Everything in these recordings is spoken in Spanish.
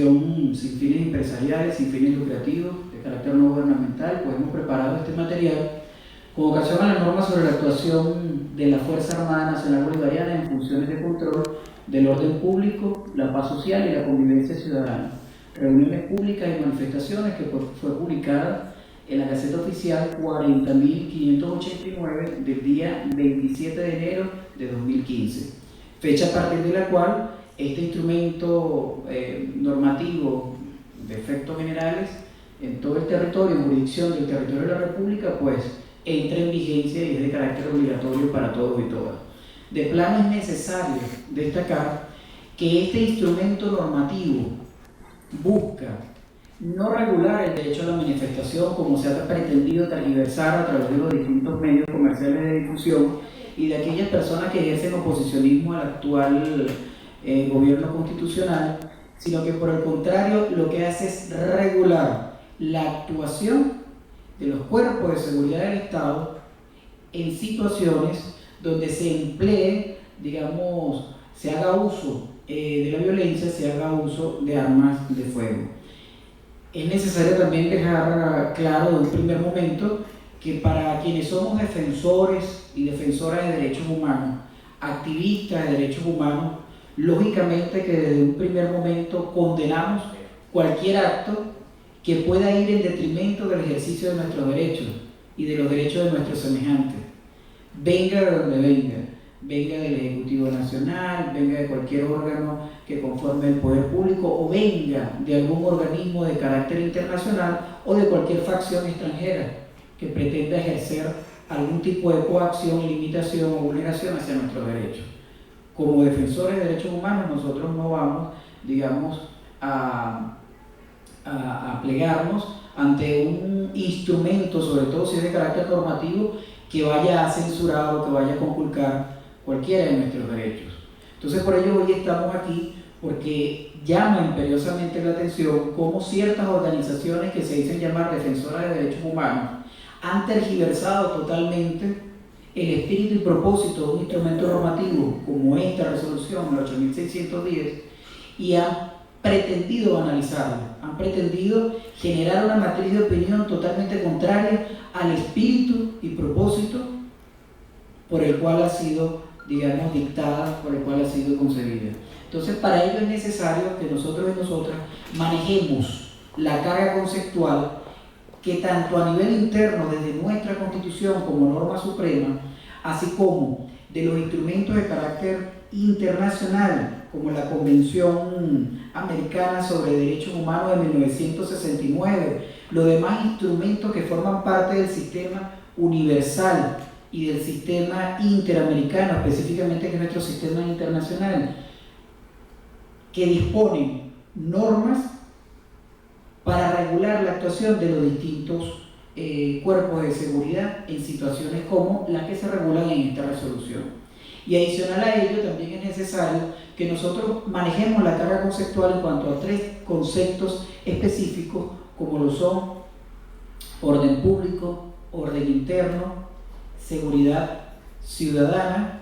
sin fines empresariales, sin fines lucrativos, de carácter no gubernamental, pues hemos preparado este material con ocasión a la norma sobre la actuación de la Fuerza Armada Nacional Bolivariana en funciones de control del orden público, la paz social y la convivencia ciudadana, reuniones públicas y manifestaciones, que fue publicada en la Gaceta Oficial 40.589 del día 27 de enero de 2015, fecha a partir de la cual este instrumento normativo de efectos generales en todo el territorio, en jurisdicción del territorio de la República, pues entra en vigencia y es de carácter obligatorio para todos y todas. De plano es necesario destacar que este instrumento normativo busca no regular el derecho a la manifestación como se ha pretendido tergiversar a través de los distintos medios comerciales de difusión y de aquellas personas que ejercen oposicionismo al actual gobierno constitucional, sino que por el contrario lo que hace es regular la actuación de los cuerpos de seguridad del Estado en situaciones donde se emplee, digamos, se haga uso de la violencia, se haga uso de armas de fuego. Es necesario también dejar claro de un primer momento que para quienes somos defensores y defensoras de derechos humanos, activistas de derechos humanos, lógicamente que desde un primer momento condenamos cualquier acto que pueda ir en detrimento del ejercicio de nuestros derechos y de los derechos de nuestros semejantes. Venga de donde venga, venga del Ejecutivo Nacional, venga de cualquier órgano que conforme el poder público o venga de algún organismo de carácter internacional o de cualquier facción extranjera que pretenda ejercer algún tipo de coacción, limitación o vulneración hacia nuestros derechos. Como defensores de derechos humanos nosotros no vamos, digamos, a plegarnos ante un instrumento, sobre todo si es de carácter normativo, que vaya a censurar o que vaya a conculcar cualquiera de nuestros derechos. Entonces por ello hoy estamos aquí porque llama imperiosamente la atención cómo ciertas organizaciones que se dicen llamar defensoras de derechos humanos han tergiversado totalmente el espíritu y propósito de un instrumento normativo como esta resolución, la 8610, y han pretendido banalizarla, han pretendido generar una matriz de opinión totalmente contraria al espíritu y propósito por el cual ha sido, digamos, dictada, por el cual ha sido concebida. Entonces, para ello es necesario que nosotros y nosotras manejemos la carga conceptual que tanto a nivel interno, desde nuestra Constitución como norma suprema, así como de los instrumentos de carácter internacional, como la Convención Americana sobre Derechos Humanos de 1969, los demás instrumentos que forman parte del sistema universal y del sistema interamericano, específicamente que es nuestro sistema internacional, que disponen normas para regular la actuación de los distintos cuerpos de seguridad en situaciones como las que se regulan en esta resolución. Y adicional a ello también es necesario que nosotros manejemos la carga conceptual en cuanto a tres conceptos específicos como lo son orden público, orden interno, seguridad ciudadana.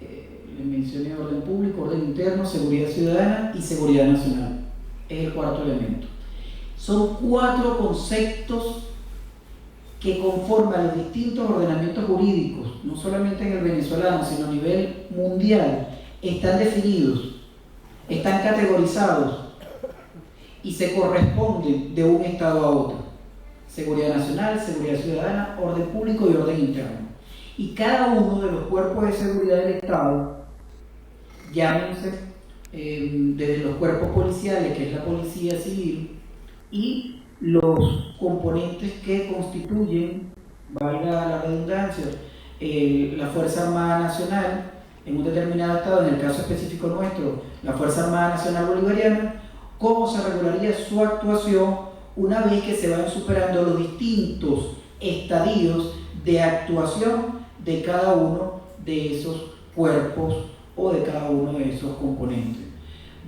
Les mencioné orden público, orden interno, seguridad ciudadana y seguridad nacional. Es el cuarto elemento. Son cuatro conceptos que conforman los distintos ordenamientos jurídicos, no solamente en el venezolano, sino a nivel mundial, están definidos, están categorizados y se corresponden de un estado a otro. Seguridad nacional, seguridad ciudadana, orden público y orden interno. Y cada uno de los cuerpos de seguridad del Estado, llámense desde los cuerpos policiales, que es la policía civil, y los componentes que constituyen, valga la redundancia, la Fuerza Armada Nacional en un determinado estado, en el caso específico nuestro, la Fuerza Armada Nacional Bolivariana, cómo se regularía su actuación una vez que se van superando los distintos estadios de actuación de cada uno de esos cuerpos o de cada uno de esos componentes.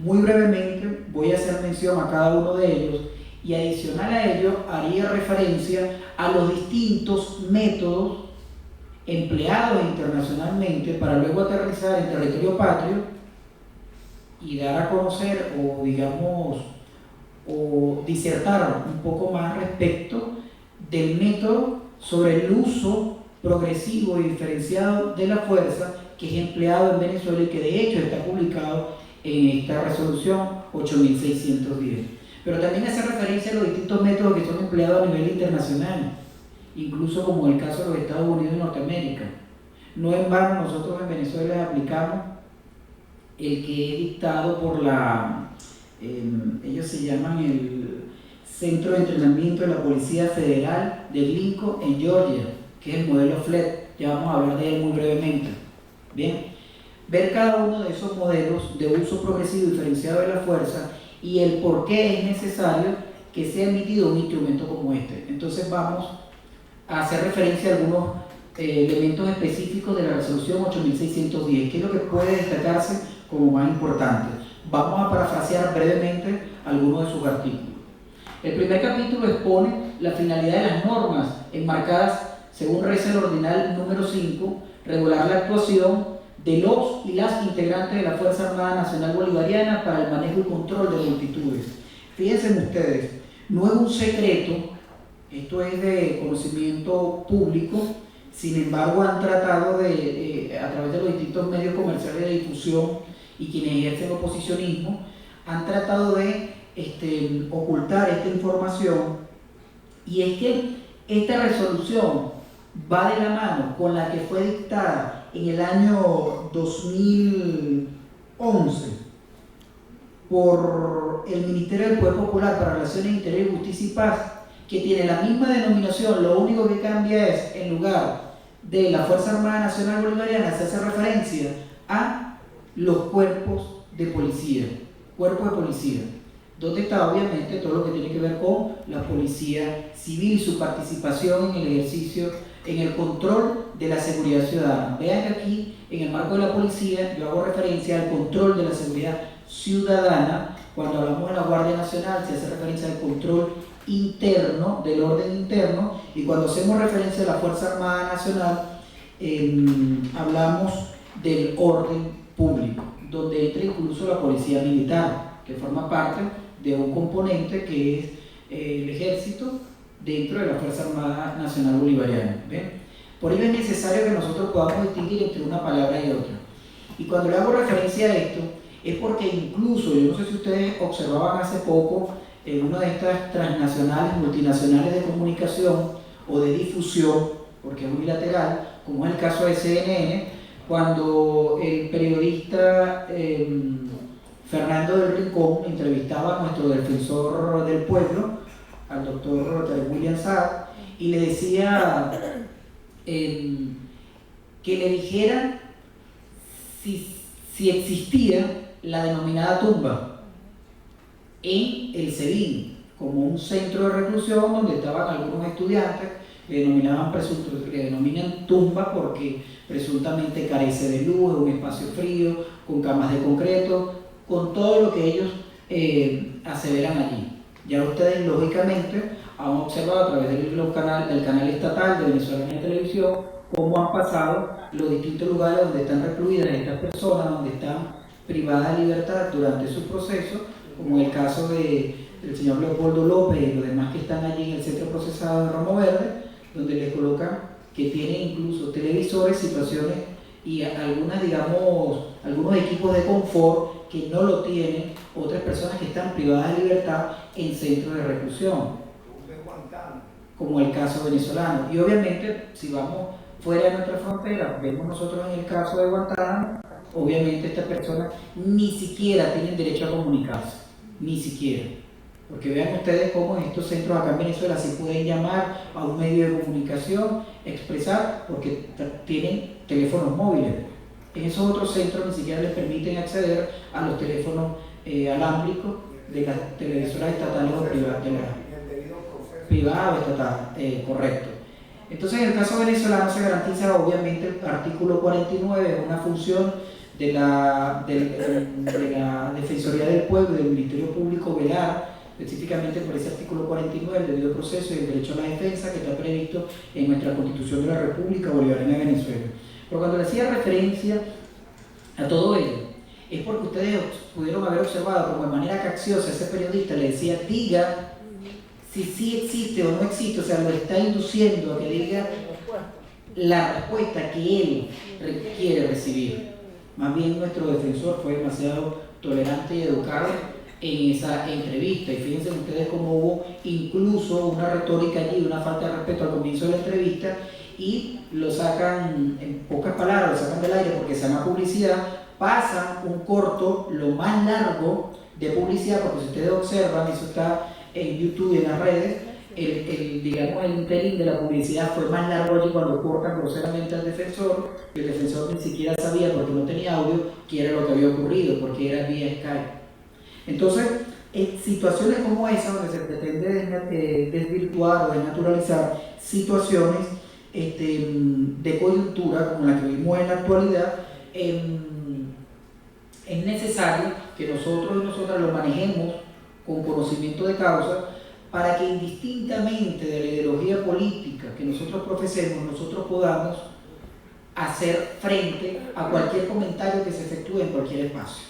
Muy brevemente voy a hacer mención a cada uno de ellos y adicional a ello haría referencia a los distintos métodos empleados internacionalmente para luego aterrizar en territorio patrio y dar a conocer o digamos o disertar un poco más respecto del método sobre el uso progresivo y diferenciado de la fuerza que es empleado en Venezuela y que de hecho está publicado en esta resolución 8610. Pero también hace referencia a los distintos métodos que son empleados a nivel internacional, incluso como en el caso de los Estados Unidos y Norteamérica. No en vano nosotros en Venezuela aplicamos el que he dictado por ellos se llaman el Centro de Entrenamiento de la Policía Federal de Lincoln en Georgia, que es el modelo FLET. Ya vamos a hablar de él muy brevemente. Bien, ver cada uno de esos modelos de uso progresivo y diferenciado de la fuerza y el por qué es necesario que sea emitido un instrumento como este. Entonces vamos a hacer referencia a algunos elementos específicos de la resolución 8610, que es lo que puede destacarse como más importante. Vamos a parafrasear brevemente algunos de sus artículos. El primer capítulo expone la finalidad de las normas enmarcadas según reza el ordinal número 5, regular la actuación de los y las integrantes de la Fuerza Armada Nacional Bolivariana para el manejo y control de multitudes. Fíjense ustedes, no es un secreto, esto es de conocimiento público, sin embargo han tratado de, a través de los distintos medios comerciales de difusión y quienes ejercen oposicionismo, han tratado de ocultar esta información, y es que esta resolución va de la mano con la que fue dictada en el año 2011 por el Ministerio del Poder Popular para Relaciones Interiores, Justicia y Paz, que tiene la misma denominación. Lo único que cambia es, en lugar de la Fuerza Armada Nacional Bolivariana, se hace referencia a los cuerpos de policía, donde está obviamente todo lo que tiene que ver con la policía civil y su participación en el ejercicio, en el control de la seguridad ciudadana. Vean que aquí, en el marco de la policía, yo hago referencia al control de la seguridad ciudadana. Cuando hablamos de la Guardia Nacional, se hace referencia al control interno, del orden interno, y cuando hacemos referencia a la Fuerza Armada Nacional, hablamos del orden público, donde entra incluso la policía militar, que forma parte de un componente que es el ejército dentro de la Fuerza Armada Nacional Bolivariana. ¿Ven? Por ello es necesario que nosotros podamos distinguir entre una palabra y otra. Y cuando le hago referencia a esto, es porque incluso, yo no sé si ustedes observaban hace poco, en una de estas transnacionales, multinacionales de comunicación o de difusión, porque es unilateral, como es el caso de CNN, cuando el periodista Fernando del Rincón entrevistaba a nuestro defensor del pueblo, al doctor William Saab, y le decía que le dijera si existía la denominada tumba en el SEBIN, como un centro de reclusión donde estaban algunos estudiantes que denominan tumba porque presuntamente carece de luz, es un espacio frío, con camas de concreto, con todo lo que ellos aseveran allí. Ya ustedes lógicamente han observado a través del canal estatal de Venezuela en Televisión cómo han pasado los distintos lugares donde están recluidas estas personas, donde están privadas de libertad durante su proceso, como en el caso del señor Leopoldo López y los demás que están allí en el centro procesado de Ramo Verde, donde les colocan que tienen incluso televisores, situaciones y algunos equipos de confort que no lo tienen otras personas que están privadas de libertad en centros de reclusión, como el caso venezolano. Y obviamente, si vamos fuera de nuestra frontera, vemos nosotros en el caso de Guantánamo, obviamente estas personas ni siquiera tienen derecho a comunicarse, ni siquiera. Porque vean ustedes cómo en estos centros acá en Venezuela se pueden llamar a un medio de comunicación, expresar, porque tienen teléfonos móviles. En esos otros centros ni siquiera les permiten acceder a los teléfonos alámbricos de las televisoras estatales o privadas, privada o estatal, correcto. Entonces, en el caso venezolano se garantiza, obviamente, el artículo 49, es una función de la Defensoría del Pueblo y del Ministerio Público velar específicamente por ese artículo 49, el debido proceso y el derecho a la defensa que está previsto en nuestra Constitución de la República Bolivariana de Venezuela. Pero cuando le hacía referencia a todo ello, es porque ustedes pudieron haber observado como de manera cacciosa ese periodista le decía, diga si sí existe o no existe, o sea, lo está induciendo a que diga la respuesta que él quiere recibir. Más bien nuestro defensor fue demasiado tolerante y educado en esa entrevista, y fíjense ustedes cómo hubo incluso una retórica allí, una falta de respeto al comienzo de la entrevista, y lo sacan, en pocas palabras, lo sacan del aire porque se llama publicidad, pasan un corto, lo más largo de publicidad, porque si ustedes observan, eso está en YouTube y en las redes, digamos, el interín de la publicidad fue más largo allí cuando cortan groseramente al defensor, y el defensor ni siquiera sabía, porque no tenía audio, qué era lo que había ocurrido, porque era vía Skype. Entonces, en situaciones como esa, donde se pretende desvirtuar o desnaturalizar situaciones de coyuntura, como la que vivimos en la actualidad, es necesario que nosotros y nosotras lo manejemos con conocimiento de causa, para que indistintamente de la ideología política que nosotros profesemos, nosotros podamos hacer frente a cualquier comentario que se efectúe en cualquier espacio.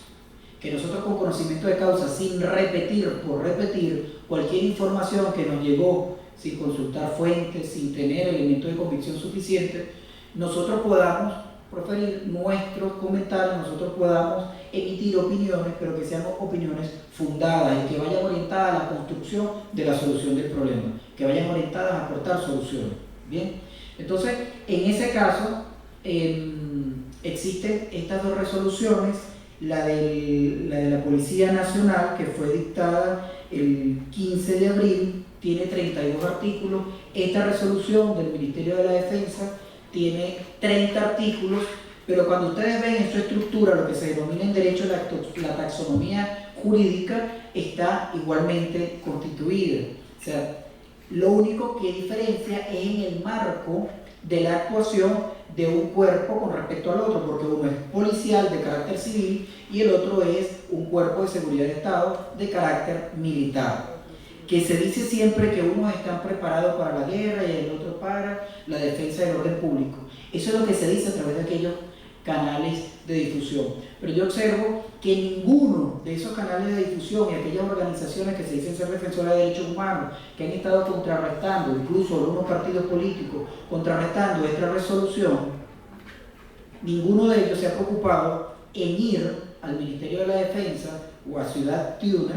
Que nosotros con conocimiento de causa, sin repetir por repetir cualquier información que nos llegó, sin consultar fuentes, sin tener elementos de convicción suficientes, nosotros podamos proferir nuestros comentarios, nosotros podamos emitir opiniones, pero que sean opiniones fundadas y que vayan orientadas a la construcción de la solución del problema, que vayan orientadas a aportar soluciones. Bien, entonces, en ese caso, existen estas dos resoluciones, la de la Policía Nacional, que fue dictada el 15 de abril, tiene 32 artículos. Esta resolución del Ministerio de la Defensa tiene 30 artículos, pero cuando ustedes ven en su estructura lo que se denomina en derecho la taxonomía jurídica, está igualmente constituida. O sea, lo único que diferencia es en el marco de la actuación de un cuerpo con respecto al otro, porque uno es policial de carácter civil y el otro es un cuerpo de seguridad de Estado de carácter militar. Que se dice siempre que unos están preparados para la guerra y el otro para la defensa del orden público. Eso es lo que se dice a través de aquellos canales de difusión. Pero yo observo que ninguno de esos canales de difusión y aquellas organizaciones que se dicen ser defensoras de derechos humanos, que han estado contrarrestando, incluso algunos partidos políticos, contrarrestando esta resolución, ninguno de ellos se ha preocupado en ir al Ministerio de la Defensa o a Ciudad Tiuna,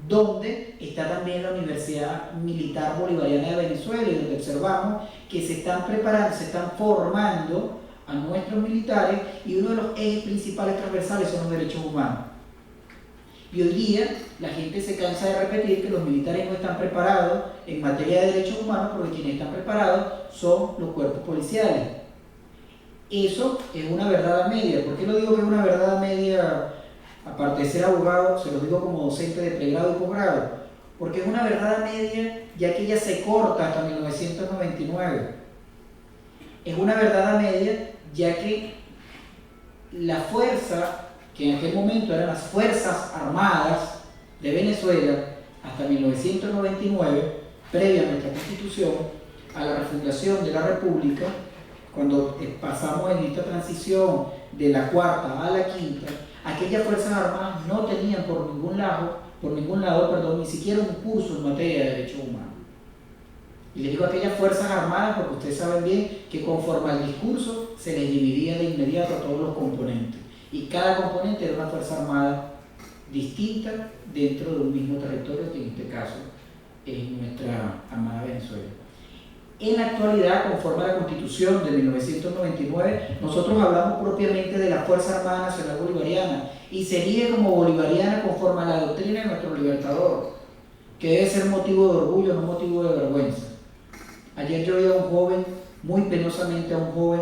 donde está también la Universidad Militar Bolivariana de Venezuela, y donde observamos que se están preparando, se están formando a nuestros militares, y uno de los ejes principales transversales son los derechos humanos. Y hoy día la gente se cansa de repetir que los militares no están preparados en materia de derechos humanos, porque quienes están preparados son los cuerpos policiales. Eso es una verdad a media. ¿Por qué lo digo que es una verdad a media? Aparte de ser abogado, se lo digo como docente de pregrado y posgrado, porque es una verdad a media, ya que ella se corta hasta 1999. Es una verdad a media, ya que la fuerza, que en aquel momento eran las Fuerzas Armadas de Venezuela, hasta 1999, previa a nuestra Constitución, a la refundación de la República, cuando pasamos en esta transición de la cuarta a la quinta, aquellas Fuerzas Armadas no tenían por ningún lado, ni siquiera un curso en materia de derechos humanos. Y les digo aquellas Fuerzas Armadas porque ustedes saben bien que conforme al discurso se les dividía de inmediato a todos los componentes. Y cada componente era una Fuerza Armada distinta dentro de un mismo territorio, que en este caso es nuestra Armada Venezuela. En la actualidad, conforme a la Constitución de 1999, nosotros hablamos propiamente de la Fuerza Armada Nacional Bolivariana, y sería como bolivariana conforme a la doctrina de nuestro libertador, que debe ser motivo de orgullo, no motivo de vergüenza. Ayer yo oí a un joven, muy penosamente a un joven,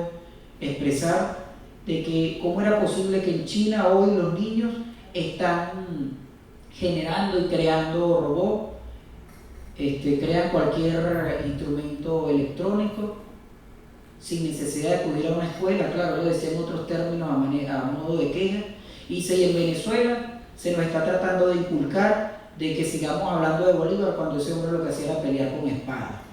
expresar de que cómo era posible que en China hoy los niños están generando y creando robots, crean cualquier instrumento electrónico sin necesidad de acudir a una escuela. Claro, lo decía en otros términos a modo de queja. Y si en Venezuela se nos está tratando de inculcar de que sigamos hablando de Bolívar cuando ese hombre lo que hacía era pelear con espada.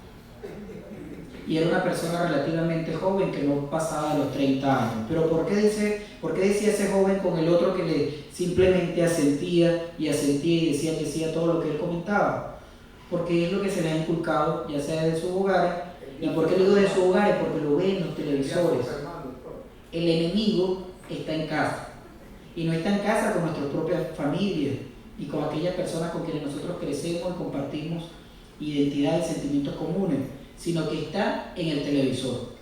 y era una persona relativamente joven que no pasaba de los 30 años. Pero ¿por qué decía ese joven con el otro que le simplemente asentía y decía que hacía todo lo que él comentaba? Porque es lo que se le ha inculcado, ya sea de sus hogares. ¿Y por qué digo de sus hogares? Porque lo ven en los televisores. El enemigo está en casa. Y no está en casa con nuestras propias familias y con aquellas personas con quienes nosotros crecemos y compartimos identidad y sentimientos comunes, sino que está en el televisor.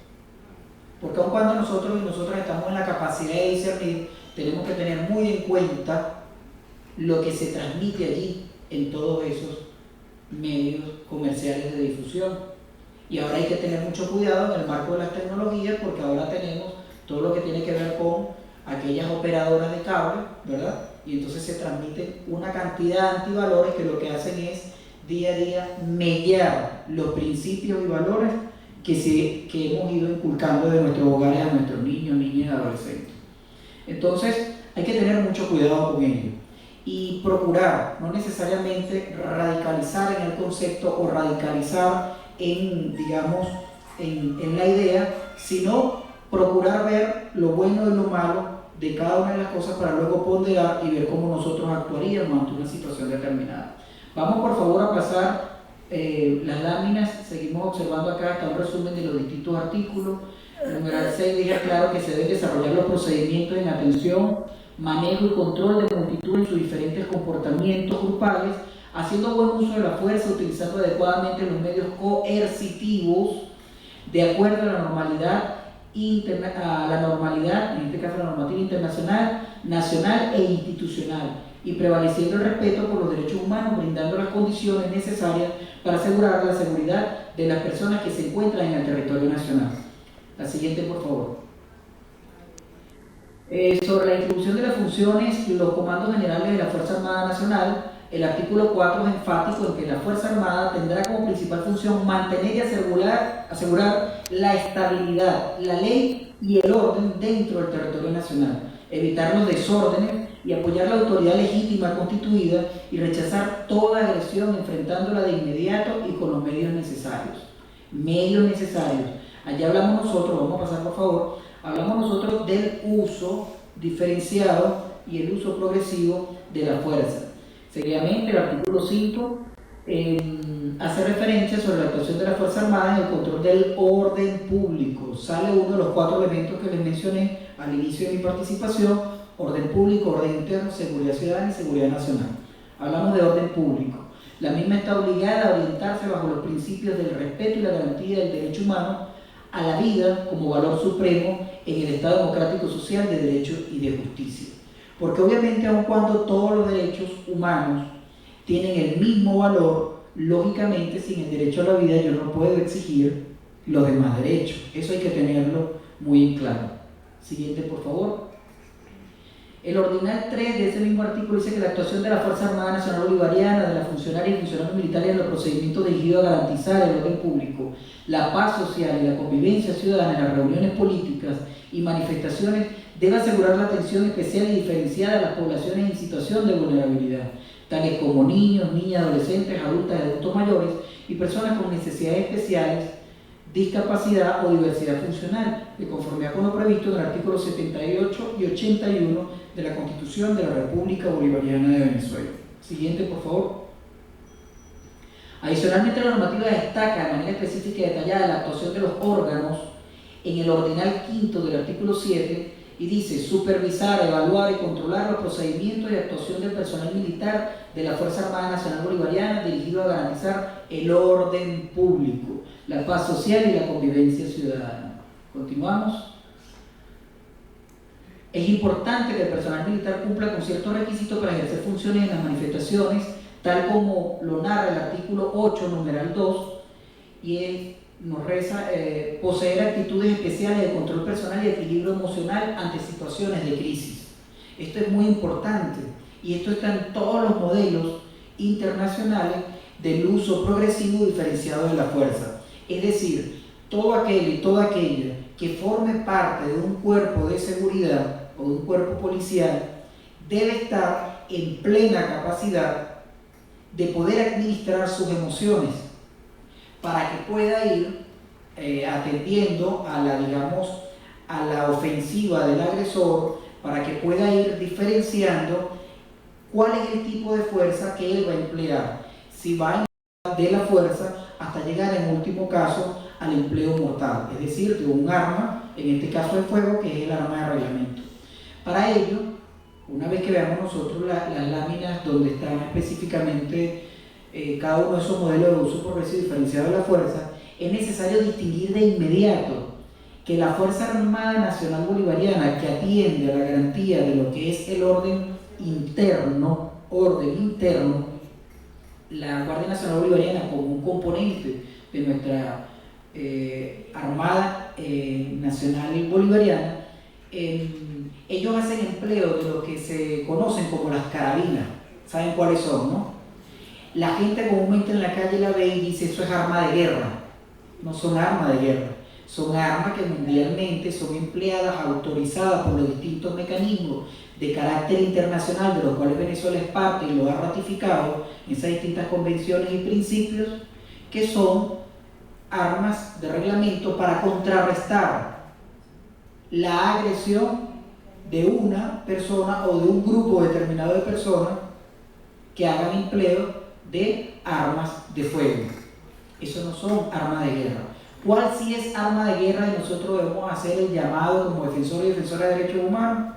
Porque aun cuando nosotros y nosotras estamos en la capacidad de discernir, tenemos que tener muy en cuenta lo que se transmite allí en todos esos medios comerciales de difusión. Y ahora hay que tener mucho cuidado en el marco de las tecnologías, porque ahora tenemos todo lo que tiene que ver con aquellas operadoras de cable, ¿verdad? Y entonces se transmiten una cantidad de antivalores que lo que hacen es día a día mellar los principios y valores que hemos ido inculcando de nuestros hogares a nuestros niños, niñas y adolescentes. Entonces hay que tener mucho cuidado con ello y procurar no necesariamente radicalizar en el concepto o radicalizar en, digamos, en la idea, sino procurar ver lo bueno y lo malo de cada una de las cosas para luego ponderar y ver cómo nosotros actuaríamos ante una situación determinada. Vamos por favor a pasar las láminas. Seguimos observando acá, está un resumen de los distintos artículos. El numeral 6 deja claro que se deben desarrollar los procedimientos en atención, manejo y control de multitud en sus diferentes comportamientos grupales, haciendo buen uso de la fuerza, utilizando adecuadamente los medios coercitivos de acuerdo a la normalidad, en este caso la normativa internacional, nacional e institucional, y prevaleciendo el respeto por los derechos humanos, brindando las condiciones necesarias para asegurar la seguridad de las personas que se encuentran en el territorio nacional. La siguiente, por favor. Sobre la introducción de las funciones y los comandos generales de la Fuerza Armada Nacional, el artículo 4 es enfático en que la Fuerza Armada tendrá como principal función mantener y asegurar la estabilidad, la ley y el orden dentro del territorio nacional, evitar los desórdenes y apoyar la autoridad legítima constituida y rechazar toda agresión enfrentándola de inmediato y con los medios necesarios. Medios necesarios. Allá hablamos nosotros, vamos a pasar por favor, hablamos nosotros del uso diferenciado y el uso progresivo de la fuerza. Seguidamente, el artículo 5 hace referencia sobre la actuación de la Fuerza Armada en el control del orden público. Sale uno de los 4 elementos que les mencioné al inicio de mi participación: orden público, orden interno, seguridad ciudadana y seguridad nacional. Hablamos de orden público. La misma está obligada a orientarse bajo los principios del respeto y la garantía del derecho humano a la vida como valor supremo en el Estado democrático social de derecho y de justicia. Porque obviamente, aun cuando todos los derechos humanos tienen el mismo valor, lógicamente sin el derecho a la vida yo no puedo exigir los demás derechos. Eso hay que tenerlo muy en claro. Siguiente, por favor. El ordinal 3 de ese mismo artículo dice que la actuación de la Fuerza Armada Nacional Bolivariana, de la funcionaria y funcionarios militares en los procedimientos dirigidos a garantizar el orden público, la paz social y la convivencia ciudadana en las reuniones políticas y manifestaciones debe asegurar la atención especial y diferenciada a las poblaciones en situación de vulnerabilidad, tales como niños, niñas, adolescentes, adultas y adultos mayores y personas con necesidades especiales, discapacidad o diversidad funcional, de conformidad con lo previsto en el artículo 78 y 81 de la Constitución de la República Bolivariana de Venezuela. Siguiente, por favor. Adicionalmente, la normativa destaca de manera específica y detallada la actuación de los órganos en el ordinal 5 del artículo 7 y dice: supervisar, evaluar y controlar los procedimientos y actuación del personal militar de la Fuerza Armada Nacional Bolivariana dirigido a garantizar el orden público, la paz social y la convivencia ciudadana. Continuamos. Es importante que el personal militar cumpla con ciertos requisitos para ejercer funciones en las manifestaciones, tal como lo narra el artículo 8, numeral 2, y nos reza poseer actitudes especiales de control personal y equilibrio emocional ante situaciones de crisis. Esto es muy importante y esto está en todos los modelos internacionales del uso progresivo diferenciado de la fuerza. Es decir, todo aquel y toda aquella que forme parte de un cuerpo de seguridad o de un cuerpo policial debe estar en plena capacidad de poder administrar sus emociones para que pueda ir atendiendo a la, digamos, a la ofensiva del agresor para que pueda ir diferenciando cuál es el tipo de fuerza que él va a emplear. Si va a emplear de la fuerza hasta llegar en último caso al empleo mortal, es decir, de un arma, en este caso de fuego, que es el arma de reglamento. Para ello, una vez que veamos nosotros las láminas donde están específicamente cada uno de esos modelos de uso progresivo diferenciado de la fuerza, es necesario distinguir de inmediato que la Fuerza Armada Nacional Bolivariana, que atiende a la garantía de lo que es el orden interno, la Guardia Nacional Bolivariana como un componente de nuestra Armada Nacional Bolivariana, ellos hacen empleo de lo que se conocen como las carabinas. ¿Saben cuáles son, no? La gente comúnmente en la calle la ve y dice: eso es arma de guerra. No son armas de guerra, son armas que mundialmente son empleadas, autorizadas por los distintos mecanismos de carácter internacional de los cuales Venezuela es parte y lo ha ratificado en esas distintas convenciones y principios, que son armas de reglamento para contrarrestar la agresión de una persona o de un grupo determinado de personas que hagan empleo de armas de fuego. Eso no son armas de guerra. ¿Cuál sí es arma de guerra y nosotros debemos hacer el llamado como defensores y defensoras de derechos humanos?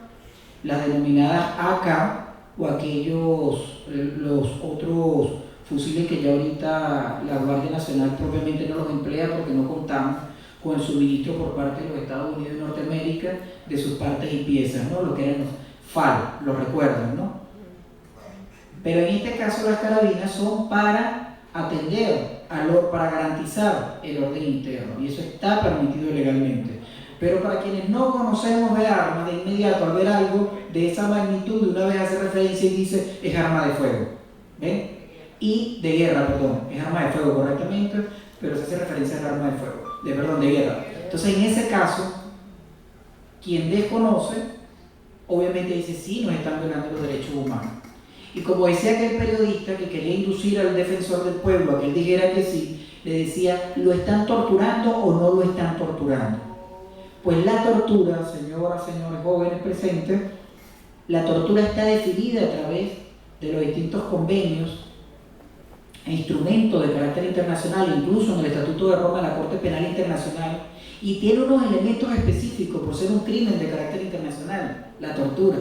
Las denominadas AK o aquellos, los otros fusiles que ya ahorita la Guardia Nacional propiamente no los emplea porque no contamos con el suministro por parte de los Estados Unidos y Norteamérica de sus partes y piezas, ¿no? Lo que eran los FAL, lo recuerdan, ¿no? Pero en este caso las carabinas son para atender, para garantizar el orden interno, y eso está permitido legalmente. Pero para quienes no conocemos de armas, de inmediato al ver algo de esa magnitud, de una vez hace referencia y dice: es arma de fuego. ¿Ven? Y de guerra, perdón, es arma de fuego correctamente, pero se hace referencia al arma de fuego, de guerra. Entonces, en ese caso, quien desconoce, obviamente dice: sí, nos están violando los derechos humanos. Y como decía aquel periodista que quería inducir al defensor del pueblo a que él dijera que sí, le decía: ¿lo están torturando o no lo están torturando? Pues la tortura, señoras, señores jóvenes presentes, la tortura está definida a través de los distintos convenios e instrumentos de carácter internacional, incluso en el Estatuto de Roma de la Corte Penal Internacional, y tiene unos elementos específicos por ser un crimen de carácter internacional. La tortura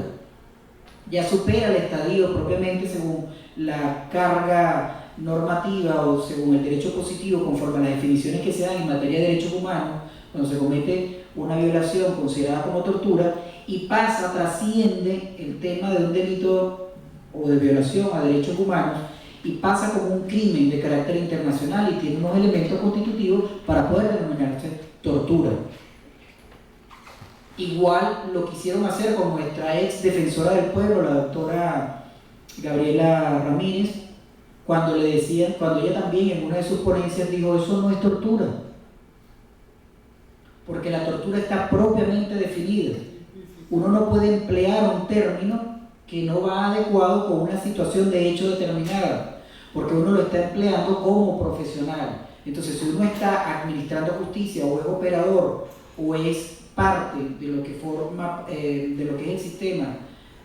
ya supera el estadio propiamente según la carga normativa o según el derecho positivo conforme a las definiciones que se dan en materia de derechos humanos, cuando se comete una violación considerada como tortura, y trasciende el tema de un delito o de violación a derechos humanos y pasa como un crimen de carácter internacional y tiene unos elementos constitutivos para poder denominarse tortura. Igual lo quisieron hacer con nuestra ex defensora del pueblo, la doctora Gabriela Ramírez, cuando ella también en una de sus ponencias dijo: eso no es tortura, porque la tortura está propiamente definida. Uno no puede emplear un término que no va adecuado con una situación de hecho determinada, porque uno lo está empleando como profesional. Entonces, si uno está administrando justicia o es operador o es parte de lo que forma, de lo que es el sistema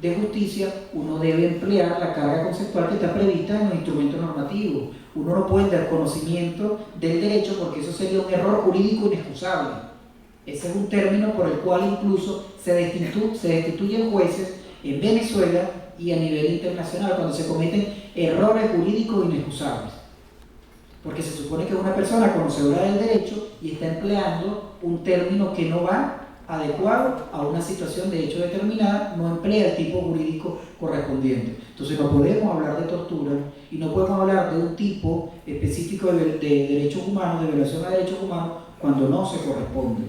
de justicia, uno debe emplear la carga conceptual que está prevista en los instrumentos normativos. Uno no puede dar conocimiento del derecho porque eso sería un error jurídico inexcusable. Ese es un término por el cual incluso se destituyen jueces en Venezuela y a nivel internacional cuando se cometen errores jurídicos inexcusables. Porque se supone que es una persona conocedora del derecho y está empleando un término que no va adecuado a una situación de hecho determinada, no emplea el tipo jurídico correspondiente. Entonces no podemos hablar de tortura y no podemos hablar de un tipo específico de derechos humanos, de violación a derechos humanos, cuando no se corresponde.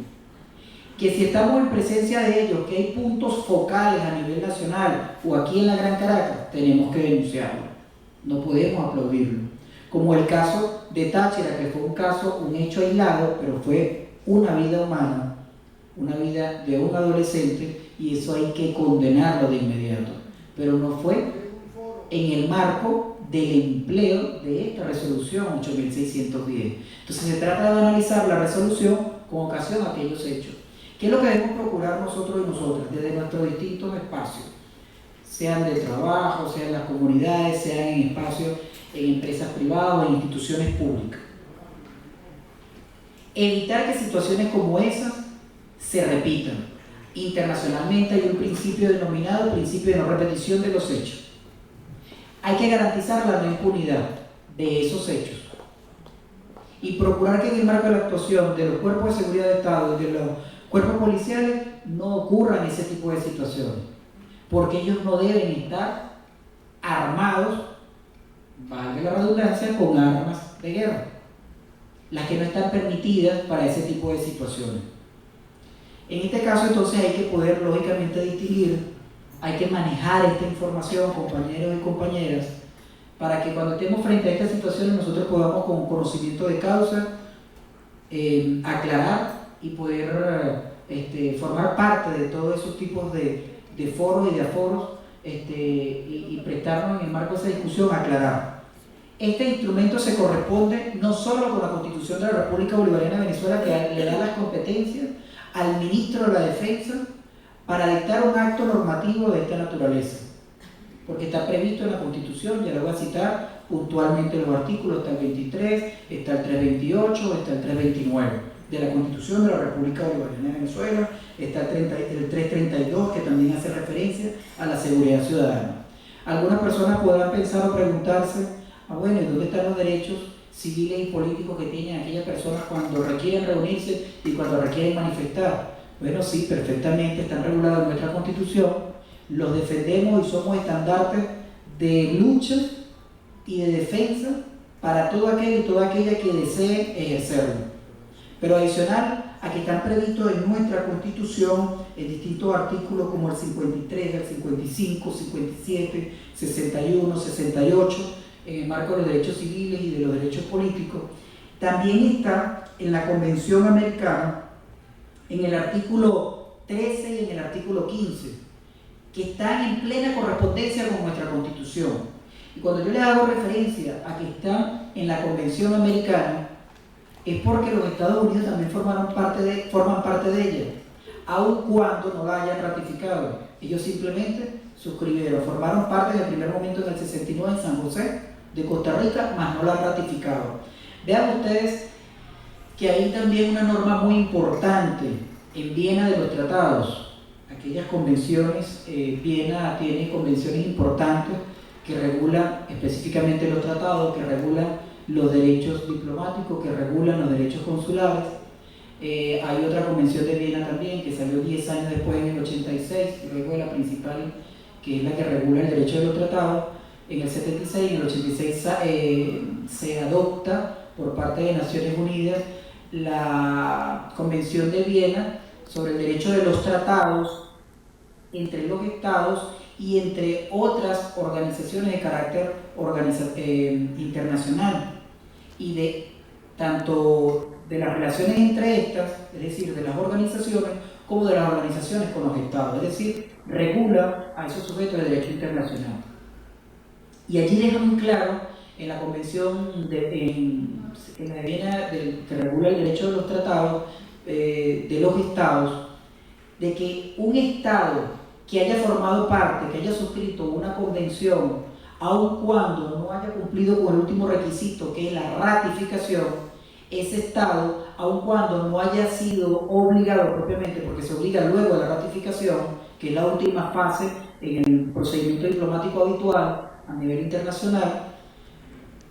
Que si estamos en presencia de ellos, que hay puntos focales a nivel nacional o aquí en la Gran Caracas, tenemos que denunciarlo. No podemos aplaudirlo. Como el caso de Táchira, que fue un hecho aislado, pero fue una vida humana, una vida de un adolescente, y eso hay que condenarlo de inmediato. Pero no fue en el marco del empleo de esta resolución 8610. Entonces se trata de analizar la resolución con ocasión a aquellos hechos. ¿Qué es lo que debemos procurar nosotros y nosotras desde nuestros distintos espacios? Sean de trabajo, sean en las comunidades, sean en espacios, en empresas privadas o en instituciones públicas. Evitar que situaciones como esas se repitan. Internacionalmente hay un principio denominado principio de no repetición de los hechos. Hay que garantizar la no impunidad de esos hechos y procurar que en el marco de la actuación de los cuerpos de seguridad de Estado y de los cuerpos policiales no ocurran ese tipo de situaciones, porque ellos no deben estar armados, valga la redundancia, con armas de guerra, las que no están permitidas para ese tipo de situaciones. En este caso, entonces, hay que poder lógicamente distinguir, hay que manejar esta información, compañeros y compañeras, para que cuando estemos frente a estas situaciones nosotros podamos, con conocimiento de causa, aclarar y poder formar parte de todos esos tipos de foros y de aforos y prestarnos en el marco de esa discusión a aclarar. Este instrumento se corresponde no solo con la Constitución de la República Bolivariana de Venezuela, que le da las competencias al ministro de la Defensa para dictar un acto normativo de esta naturaleza, porque está previsto en la Constitución, ya lo voy a citar puntualmente los artículos, está el 23, está el 328, está el 329 de la Constitución de la República Bolivariana de Venezuela, está el 332, que también hace referencia a la seguridad ciudadana. Algunas personas podrán pensar o preguntarse, bueno, ¿y dónde están los derechos civiles y políticos que tienen aquellas personas cuando requieren reunirse y cuando requieren manifestar? Bueno, sí, perfectamente están regulados en nuestra Constitución, los defendemos y somos estandartes de lucha y de defensa para todo aquel y toda aquella que desee ejercerlo. Pero adicional a que están previstos en nuestra Constitución en distintos artículos como el 53, el 55, 57, 61, 68, en el marco de los derechos civiles y de los derechos políticos, también está en la Convención Americana, en el artículo 13 y en el artículo 15, que están en plena correspondencia con nuestra Constitución. Y cuando yo les hago referencia a que están en la Convención Americana, es porque los Estados Unidos también forman parte de ella, aun cuando no la hayan ratificado. Ellos simplemente suscribieron, formaron parte en el primer momento en el 69 en San José de Costa Rica, mas no la han ratificado. Vean ustedes que hay también una norma muy importante en Viena de los tratados. Aquellas convenciones, Viena tiene convenciones importantes que regulan específicamente los tratados, que regulan los derechos diplomáticos, que regulan los derechos consulares. Hay otra convención de Viena también que salió 10 años después, en el 86, luego de la principal, que es la que regula el derecho de los tratados. En el 76 y en el 86 se adopta por parte de Naciones Unidas la Convención de Viena sobre el derecho de los tratados entre los estados y entre otras organizaciones de carácter internacional, y de tanto de las relaciones entre estas, es decir, de las organizaciones, como de las organizaciones con los estados, es decir, regula a esos sujetos de derecho internacional. Y allí deja muy claro, en la Convención en la de Viena, que regula el derecho de los tratados de los estados, de que un estado que haya formado parte, que haya suscrito una convención, aun cuando no haya cumplido con el último requisito, que es la ratificación, ese estado, aun cuando no haya sido obligado propiamente, porque se obliga luego a la ratificación, que es la última fase en el procedimiento diplomático habitual a nivel internacional,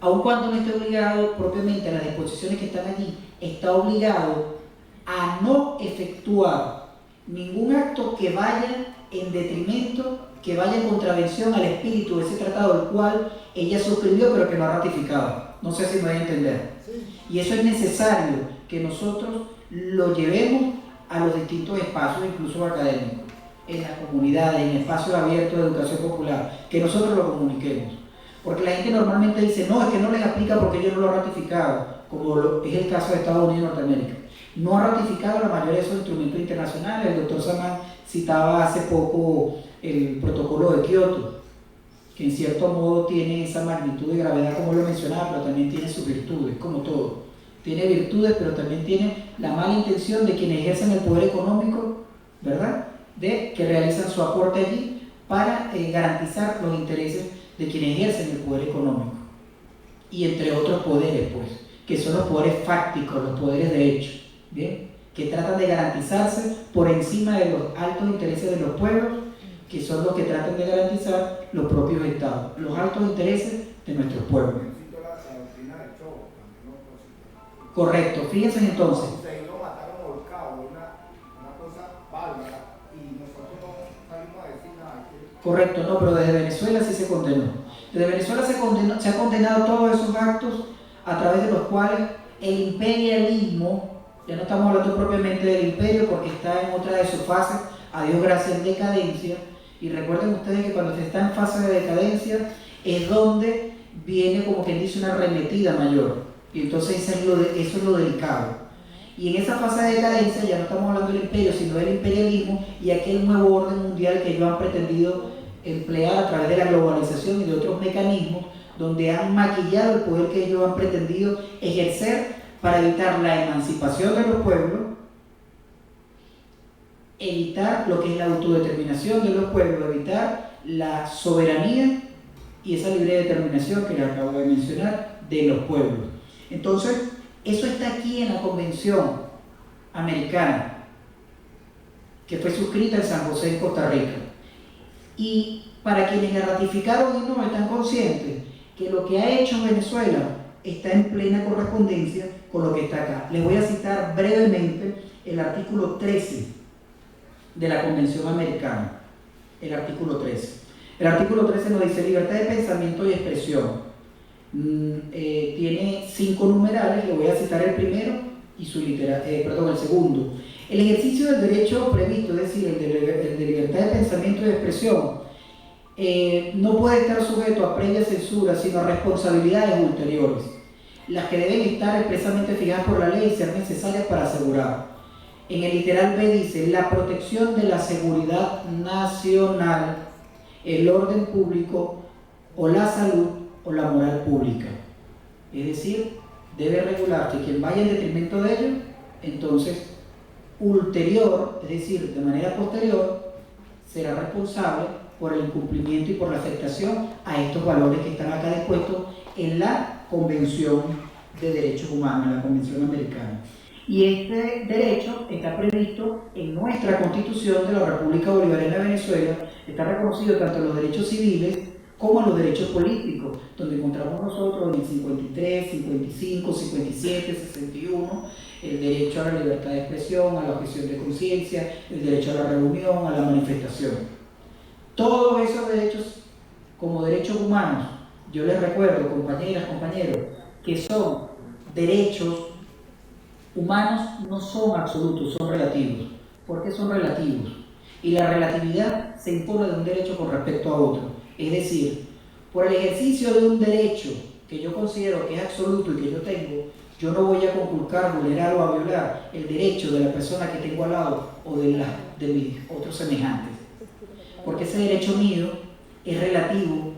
aun cuando no esté obligado propiamente a las disposiciones que están allí, está obligado a no efectuar ningún acto que vaya en detrimento, que vaya en contravención al espíritu de ese tratado, el cual ella suscribió pero que no ha ratificado. No sé si me voy a entender. Sí. Y eso es necesario que nosotros lo llevemos a los distintos espacios, incluso académicos, en las comunidades, en espacios abiertos de educación popular, que nosotros lo comuniquemos. Porque la gente normalmente dice, no, es que no les aplica porque yo no lo he ratificado, como es el caso de Estados Unidos y Norteamérica. No ha ratificado la mayoría de esos instrumentos internacionales. El doctor Samán citaba hace poco el protocolo de Kioto, que en cierto modo tiene esa magnitud de gravedad como lo mencionaba, pero también tiene sus virtudes, como todo. Tiene virtudes, pero también tiene la mala intención de quienes ejercen el poder económico, ¿verdad? De que realizan su aporte allí para garantizar los intereses de quienes ejercen el poder económico. Y entre otros poderes, pues, que son los poderes fácticos, los poderes de hecho, ¿bien? Que tratan de garantizarse por encima de los altos intereses de los pueblos, que son los que tratan de garantizar los propios estados, los altos intereses de nuestros pueblos. Correcto, fíjense entonces. Correcto, no, pero desde Venezuela sí se condenó. Desde Venezuela se ha condenado todos esos actos a través de los cuales el imperialismo, ya no estamos hablando propiamente del imperio porque está en otra de sus fases, a Dios gracias, en decadencia. Y recuerden ustedes que cuando se está en fase de decadencia es donde viene, como quien dice, una arremetida mayor. Y entonces eso es lo delicado. Y en esa fase de decadencia ya no estamos hablando del imperio, sino del imperialismo y aquel nuevo orden mundial que ellos han pretendido emplear a través de la globalización y de otros mecanismos, donde han maquillado el poder que ellos han pretendido ejercer para evitar la emancipación de los pueblos, evitar lo que es la autodeterminación de los pueblos, evitar la soberanía y esa libre determinación que les acabo de mencionar de los pueblos. Entonces, eso está aquí en la Convención Americana, que fue suscrita en San José, en Costa Rica. Y para quienes la ratificaron y no están conscientes que lo que ha hecho Venezuela está en plena correspondencia con lo que está acá. Les voy a citar brevemente el artículo 13 de la Convención Americana. El artículo 13. El artículo 13 nos dice libertad de pensamiento y expresión. Tiene 5 numerales, le voy a citar el primero y el segundo. El ejercicio del derecho previsto, es decir, el de libertad de pensamiento y expresión, no puede estar sujeto a previa censura, sino a responsabilidades ulteriores, las que deben estar expresamente fijadas por la ley y ser necesarias para asegurar. En el literal B dice, la protección de la seguridad nacional, el orden público o la salud o la moral pública. Es decir, debe regular que quien vaya en detrimento de ello, entonces ulterior, es decir, de manera posterior, será responsable por el incumplimiento y por la afectación a estos valores que están acá dispuestos en la Convención de Derechos Humanos, en la Convención Americana. Y este derecho está previsto en nuestra Constitución de la República Bolivariana de Venezuela, está reconocido tanto en los derechos civiles como en los derechos políticos, donde encontramos nosotros en el 53, 55, 57, 61, el derecho a la libertad de expresión, a la objeción de conciencia, el derecho a la reunión, a la manifestación. Todos esos derechos como derechos humanos, yo les recuerdo, compañeras, compañeros, que son derechos humanos, no son absolutos, son relativos. ¿Por qué son relativos? Y la relatividad se impone de un derecho con respecto a otro. Es decir, por el ejercicio de un derecho que yo considero que es absoluto y que yo tengo, yo no voy a conculcar, vulnerar o a violar el derecho de la persona que tengo al lado o de mis otros semejantes. Porque ese derecho mío es relativo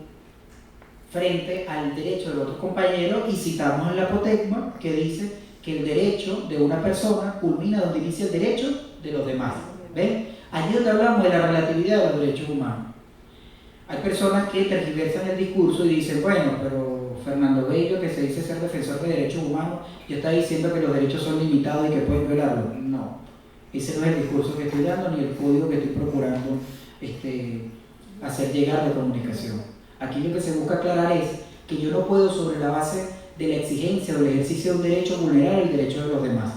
frente al derecho de los otros compañeros y citamos en la Apotegma que dice que el derecho de una persona culmina donde inicia el derecho de los demás. ¿Ven? Allí es donde hablamos de la relatividad de los derechos humanos. Hay personas que tergiversan el discurso y dicen, bueno, pero Fernando Bello, que se dice ser defensor de derechos humanos, ya está diciendo que los derechos son limitados y que pueden violarlos. No, ese no es el discurso que estoy dando ni el código que estoy procurando hacer llegar de comunicación. Aquí lo que se busca aclarar es que yo no puedo, sobre la base de la exigencia o del ejercicio de un derecho, vulnerar el derecho de los demás.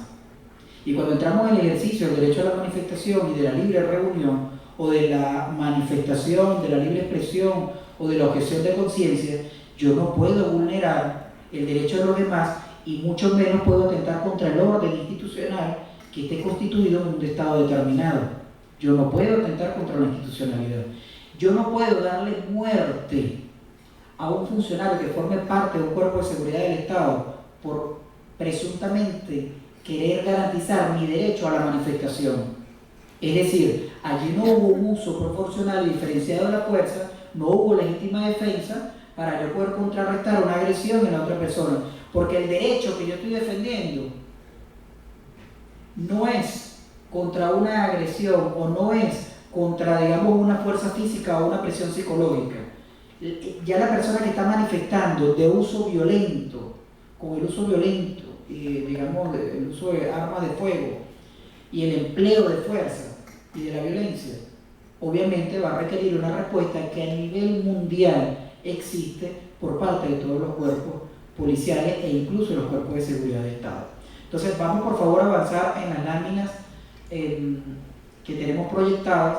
Y cuando entramos en el ejercicio del derecho a la manifestación y de la libre reunión, o de la manifestación, de la libre expresión o de la objeción de conciencia, yo no puedo vulnerar el derecho de los demás y mucho menos puedo atentar contra el orden institucional que esté constituido en un estado determinado. Yo no puedo atentar contra la institucionalidad. Yo no puedo darle muerte a un funcionario que forme parte de un cuerpo de seguridad del Estado por presuntamente querer garantizar mi derecho a la manifestación. Es decir, allí no hubo un uso proporcional y diferenciado de la fuerza no hubo legítima defensa para yo poder contrarrestar una agresión en la otra persona. Porque el derecho que yo estoy defendiendo no es contra una agresión o no es contra, digamos, una fuerza física o una presión psicológica. Ya la persona que está manifestando de uso violento, con el uso violento, digamos, el uso de armas de fuego y el empleo de fuerza y de la violencia, obviamente va a requerir una respuesta que a nivel mundial existe por parte de todos los cuerpos policiales e incluso los cuerpos de seguridad de Estado. Entonces vamos por favor a avanzar en las láminas que tenemos proyectadas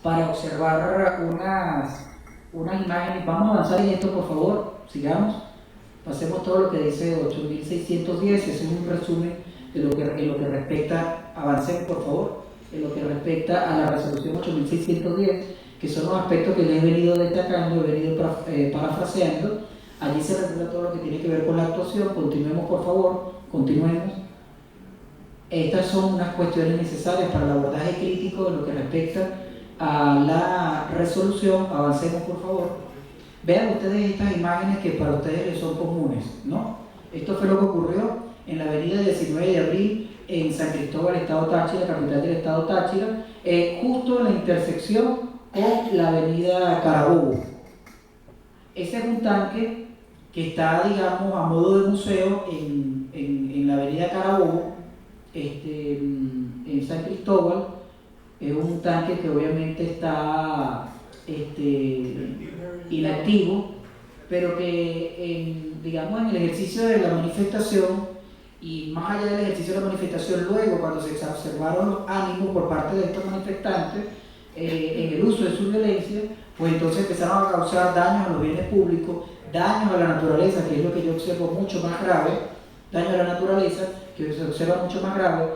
para observar unas imágenes. Vamos a avanzar en esto, por favor, sigamos. Pasemos todo lo que dice 8610, ese es un resumen de lo que, en lo que respecta, avancemos por favor, en lo que respecta a la resolución 8610, que son los aspectos que les he venido destacando, he venido parafraseando. Allí se regula todo lo que tiene que ver con la actuación. Continuemos por favor, continuemos. Estas son unas cuestiones necesarias para el abordaje crítico en lo que respecta a la resolución. Avancemos por favor. Vean ustedes estas imágenes que para ustedes les son comunes, ¿no? Esto fue lo que ocurrió en la avenida 19 de abril en San Cristóbal, Estado Táchira, capital del Estado Táchira, justo en la intersección con la avenida Carabobo. Ese es un tanque que está, digamos, a modo de museo en la avenida Carabobo, en San Cristóbal. Es un tanque que obviamente está inactivo, pero que digamos, en el ejercicio de la manifestación y más allá del ejercicio de la manifestación, luego cuando se observaron los ánimos por parte de estos manifestantes en el uso de su violencia, pues entonces empezaron a causar daños a los bienes públicos, daños a la naturaleza, que es lo que yo observo mucho más grave, daños a la naturaleza, que se observa mucho más grave,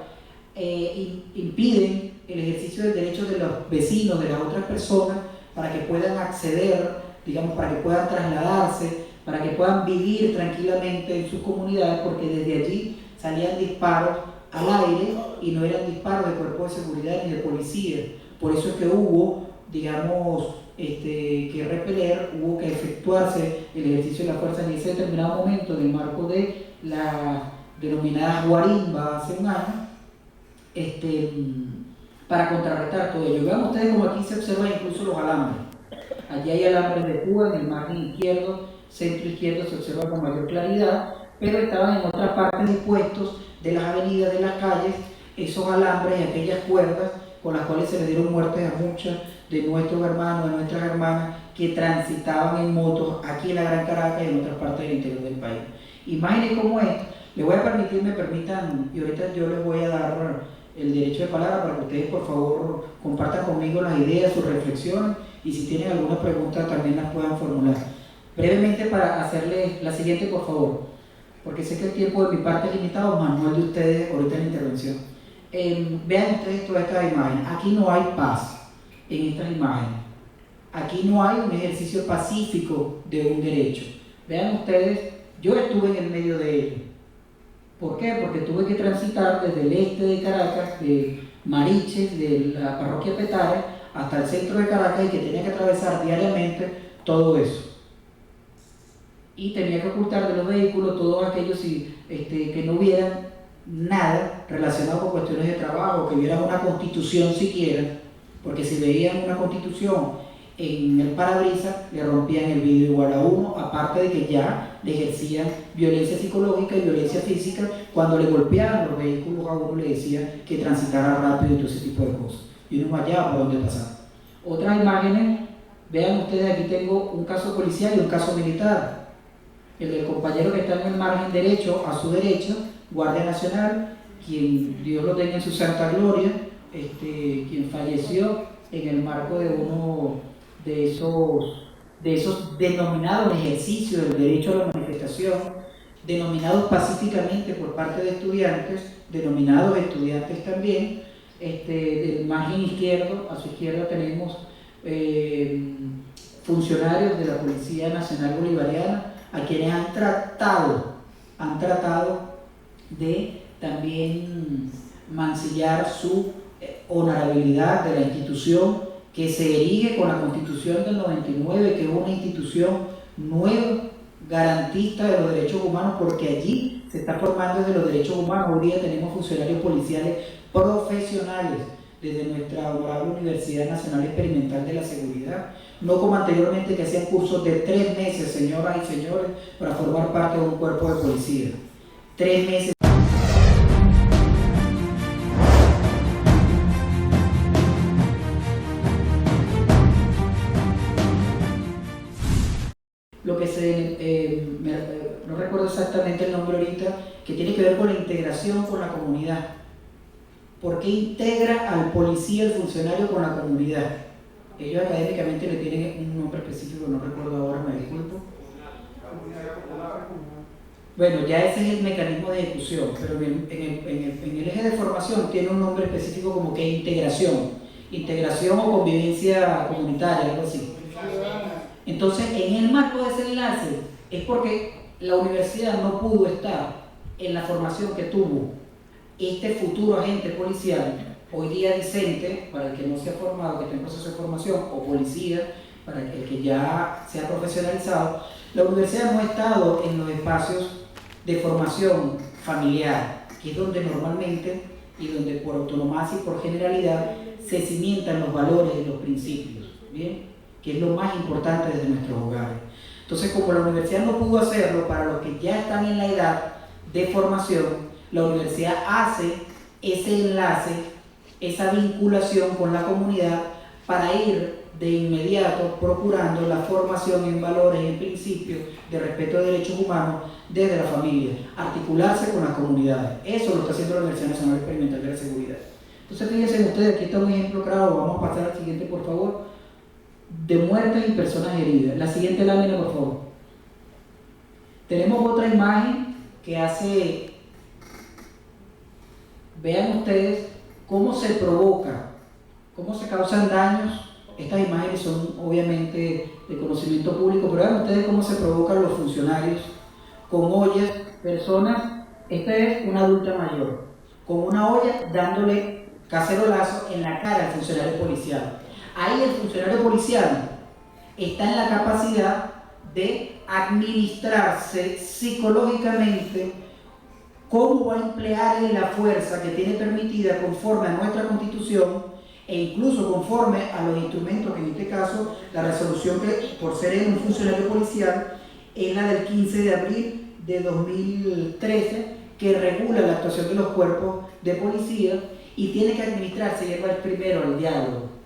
impiden el ejercicio del derecho de los vecinos, de las otras personas, para que puedan acceder, digamos, para que puedan trasladarse, para que puedan vivir tranquilamente en sus comunidades, porque desde allí salían disparos al aire y no eran disparos de cuerpos de seguridad ni de policía. Por eso es que hubo, digamos, que repeler, hubo que efectuarse el ejercicio de la fuerza en ese determinado momento en el marco de la denominada guarimba hace un año, para contrarrestar todo ello. Vean ustedes como aquí se observan incluso los alambres. Allí hay alambres de púa en el margen izquierdo, centro izquierdo se observa con mayor claridad, pero estaban en otras partes dispuestos de las avenidas, de las calles, esos alambres y aquellas cuerdas con las cuales se le dieron muertes a muchos de nuestros hermanos, de nuestras hermanas que transitaban en motos aquí en la Gran Caracas y en otras partes del interior del país. Imágenes como esta, les voy a permitir, me permitan, y ahorita yo les voy a dar el derecho de palabra para que ustedes por favor compartan conmigo las ideas, sus reflexiones, y si tienen alguna pregunta también las puedan formular. Brevemente para hacerles la siguiente, por favor, porque sé que el tiempo de mi parte es limitado, más no el de ustedes ahorita en la intervención. Vean ustedes todas estas imágenes. Aquí no hay paz en estas imágenes. Aquí no hay un ejercicio pacífico de un derecho. Vean ustedes, yo estuve en el medio de ellos. ¿Por qué? Porque tuve que transitar desde el este de Caracas, de Mariches, de la parroquia Petare, hasta el centro de Caracas, y que tenía que atravesar diariamente todo eso. Y tenía que ocultar de los vehículos todos aquellos que no vieran nada relacionado con cuestiones de trabajo, que vieran una constitución siquiera, porque si veían una constitución en el parabrisas, le rompían el vidrio igual a uno, aparte de que ya le ejercían violencia psicológica y violencia física cuando le golpeaban los vehículos a uno, le decían que transitara rápido y todo ese tipo de cosas. Y uno hallaba por dónde pasar. Otras imágenes, vean ustedes, aquí tengo un caso policial y un caso militar. El del compañero que está en el margen derecho, a su derecha, Guardia Nacional, quien Dios lo tenga en su santa gloria, quien falleció en el marco de uno de esos denominados ejercicios del derecho a la manifestación, denominados pacíficamente por parte de estudiantes, denominados estudiantes también. Del margen izquierdo, a su izquierda tenemos funcionarios de la Policía Nacional Bolivariana, a quienes han tratado de también mancillar su honorabilidad de la institución que se erige con la Constitución del 99, que es una institución nueva, garantista de los derechos humanos, porque allí se está formando desde los derechos humanos. Hoy día tenemos funcionarios policiales profesionales desde nuestra honorable Universidad Nacional Experimental de la Seguridad, no como anteriormente que hacían cursos de 3 meses, señoras y señores, para formar parte de un cuerpo de policía. 3 meses. Lo que no recuerdo exactamente el nombre ahorita, que tiene que ver con la integración con la comunidad. ¿Por qué integra al policía, el funcionario, con la comunidad? Ellos académicamente le tienen un nombre específico, no recuerdo ahora, me disculpo. Bueno, ya ese es el mecanismo de ejecución, pero en el eje de formación tiene un nombre específico como que integración o convivencia comunitaria, algo así. Entonces, en el marco de ese enlace es porque la universidad no pudo estar en la formación que tuvo este futuro agente policial, hoy día discente, para el que no se ha formado, que está en proceso de formación, o policía, para el que ya se ha profesionalizado. La universidad no ha estado en los espacios de formación familiar, que es donde normalmente y donde por autonomía y por generalidad se cimientan los valores y los principios, ¿bien? Que es lo más importante desde nuestros hogares. Entonces, como la universidad no pudo hacerlo para los que ya están en la edad de formación, la universidad hace ese enlace, esa vinculación con la comunidad para ir de inmediato procurando la formación en valores, en principios de respeto de derechos humanos desde la familia, articularse con las comunidades. Eso lo está haciendo la Universidad Nacional Experimental de la Seguridad. Entonces, fíjense ustedes, aquí está un ejemplo claro, vamos a pasar al siguiente, por favor, de muertes y personas heridas. La siguiente lámina, por favor. Tenemos otra imagen que hace, vean ustedes cómo se provoca, cómo se causan daños. Estas imágenes son obviamente de conocimiento público, pero vean ustedes cómo se provocan los funcionarios con ollas, personas. Esta es una adulta mayor, con una olla dándole cacerolazo en la cara al funcionario policial. Ahí el funcionario policial está en la capacidad de administrarse psicológicamente cómo va a emplear la fuerza que tiene permitida conforme a nuestra Constitución e incluso conforme a los instrumentos que en este caso la resolución que por ser un funcionario policial es la del 15 de abril de 2013 que regula la actuación de los cuerpos de policía y tiene que administrarse y llevar primero al diálogo.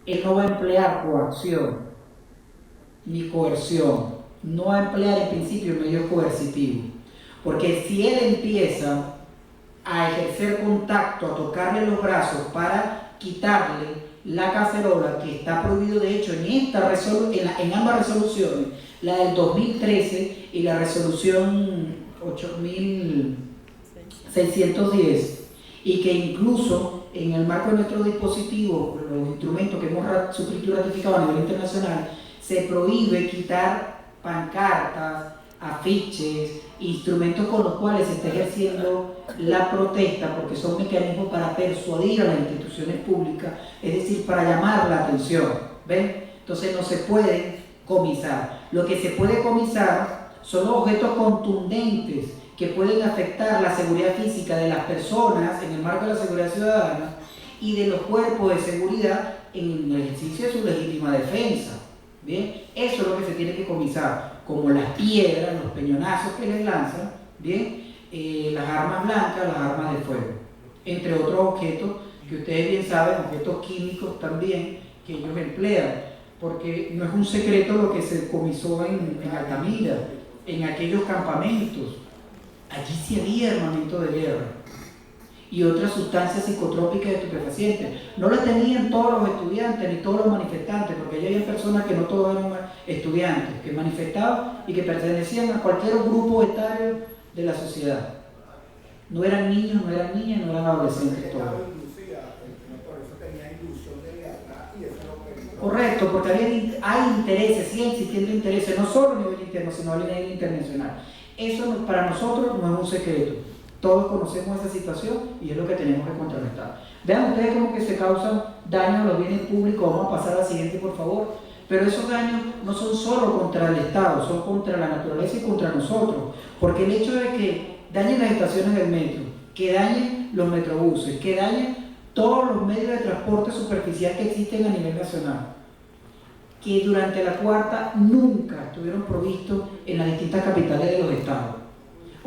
Él no va a emplear coacción ni coerción, no va a emplear en principio medios coercitivos, porque si él empieza a ejercer contacto, a tocarle los brazos para quitarle la cacerola, que está prohibido de hecho en ambas resoluciones, la del 2013 y la resolución 8610, y que incluso en el marco de nuestro dispositivo, los instrumentos que hemos suscrito y ratificado a nivel internacional, se prohíbe quitar pancartas, afiches, instrumentos con los cuales se está ejerciendo la protesta, porque son mecanismos para persuadir a las instituciones públicas, es decir, para llamar la atención. ¿Ven? Entonces no se puede comisar. Lo que se puede comisar son los objetos contundentes que pueden afectar la seguridad física de las personas en el marco de la seguridad ciudadana y de los cuerpos de seguridad en el ejercicio de su legítima defensa. ¿Bien? Eso es lo que se tiene que comisar, como las piedras, los peñonazos que les lanzan, ¿bien? Las armas blancas, las armas de fuego, entre otros objetos que ustedes bien saben, objetos químicos también que ellos emplean, porque no es un secreto lo que se comisó en Altamira, en aquellos campamentos. Allí sí había armamento de guerra y otras sustancias psicotrópicas y estupefacientes. No las tenían todos los estudiantes ni todos los manifestantes, porque allí había personas que no todos eran estudiantes, que manifestaban y que pertenecían a cualquier grupo etario de la sociedad. No eran niños, no eran niñas, no eran adolescentes todos. Correcto, porque hay intereses, siguen existiendo intereses, no solo a nivel interno, sino a nivel internacional. Eso para nosotros no es un secreto. Todos conocemos esa situación y es lo que tenemos que contrarrestar. Vean ustedes cómo que se causan daños a los bienes públicos. Vamos a pasar a la siguiente, por favor. Pero esos daños no son solo contra el Estado, son contra la naturaleza y contra nosotros. Porque el hecho de que dañen las estaciones del metro, que dañen los metrobuses, que dañen todos los medios de transporte superficial que existen a nivel nacional, que durante la cuarta nunca estuvieron provistos en las distintas capitales de los estados.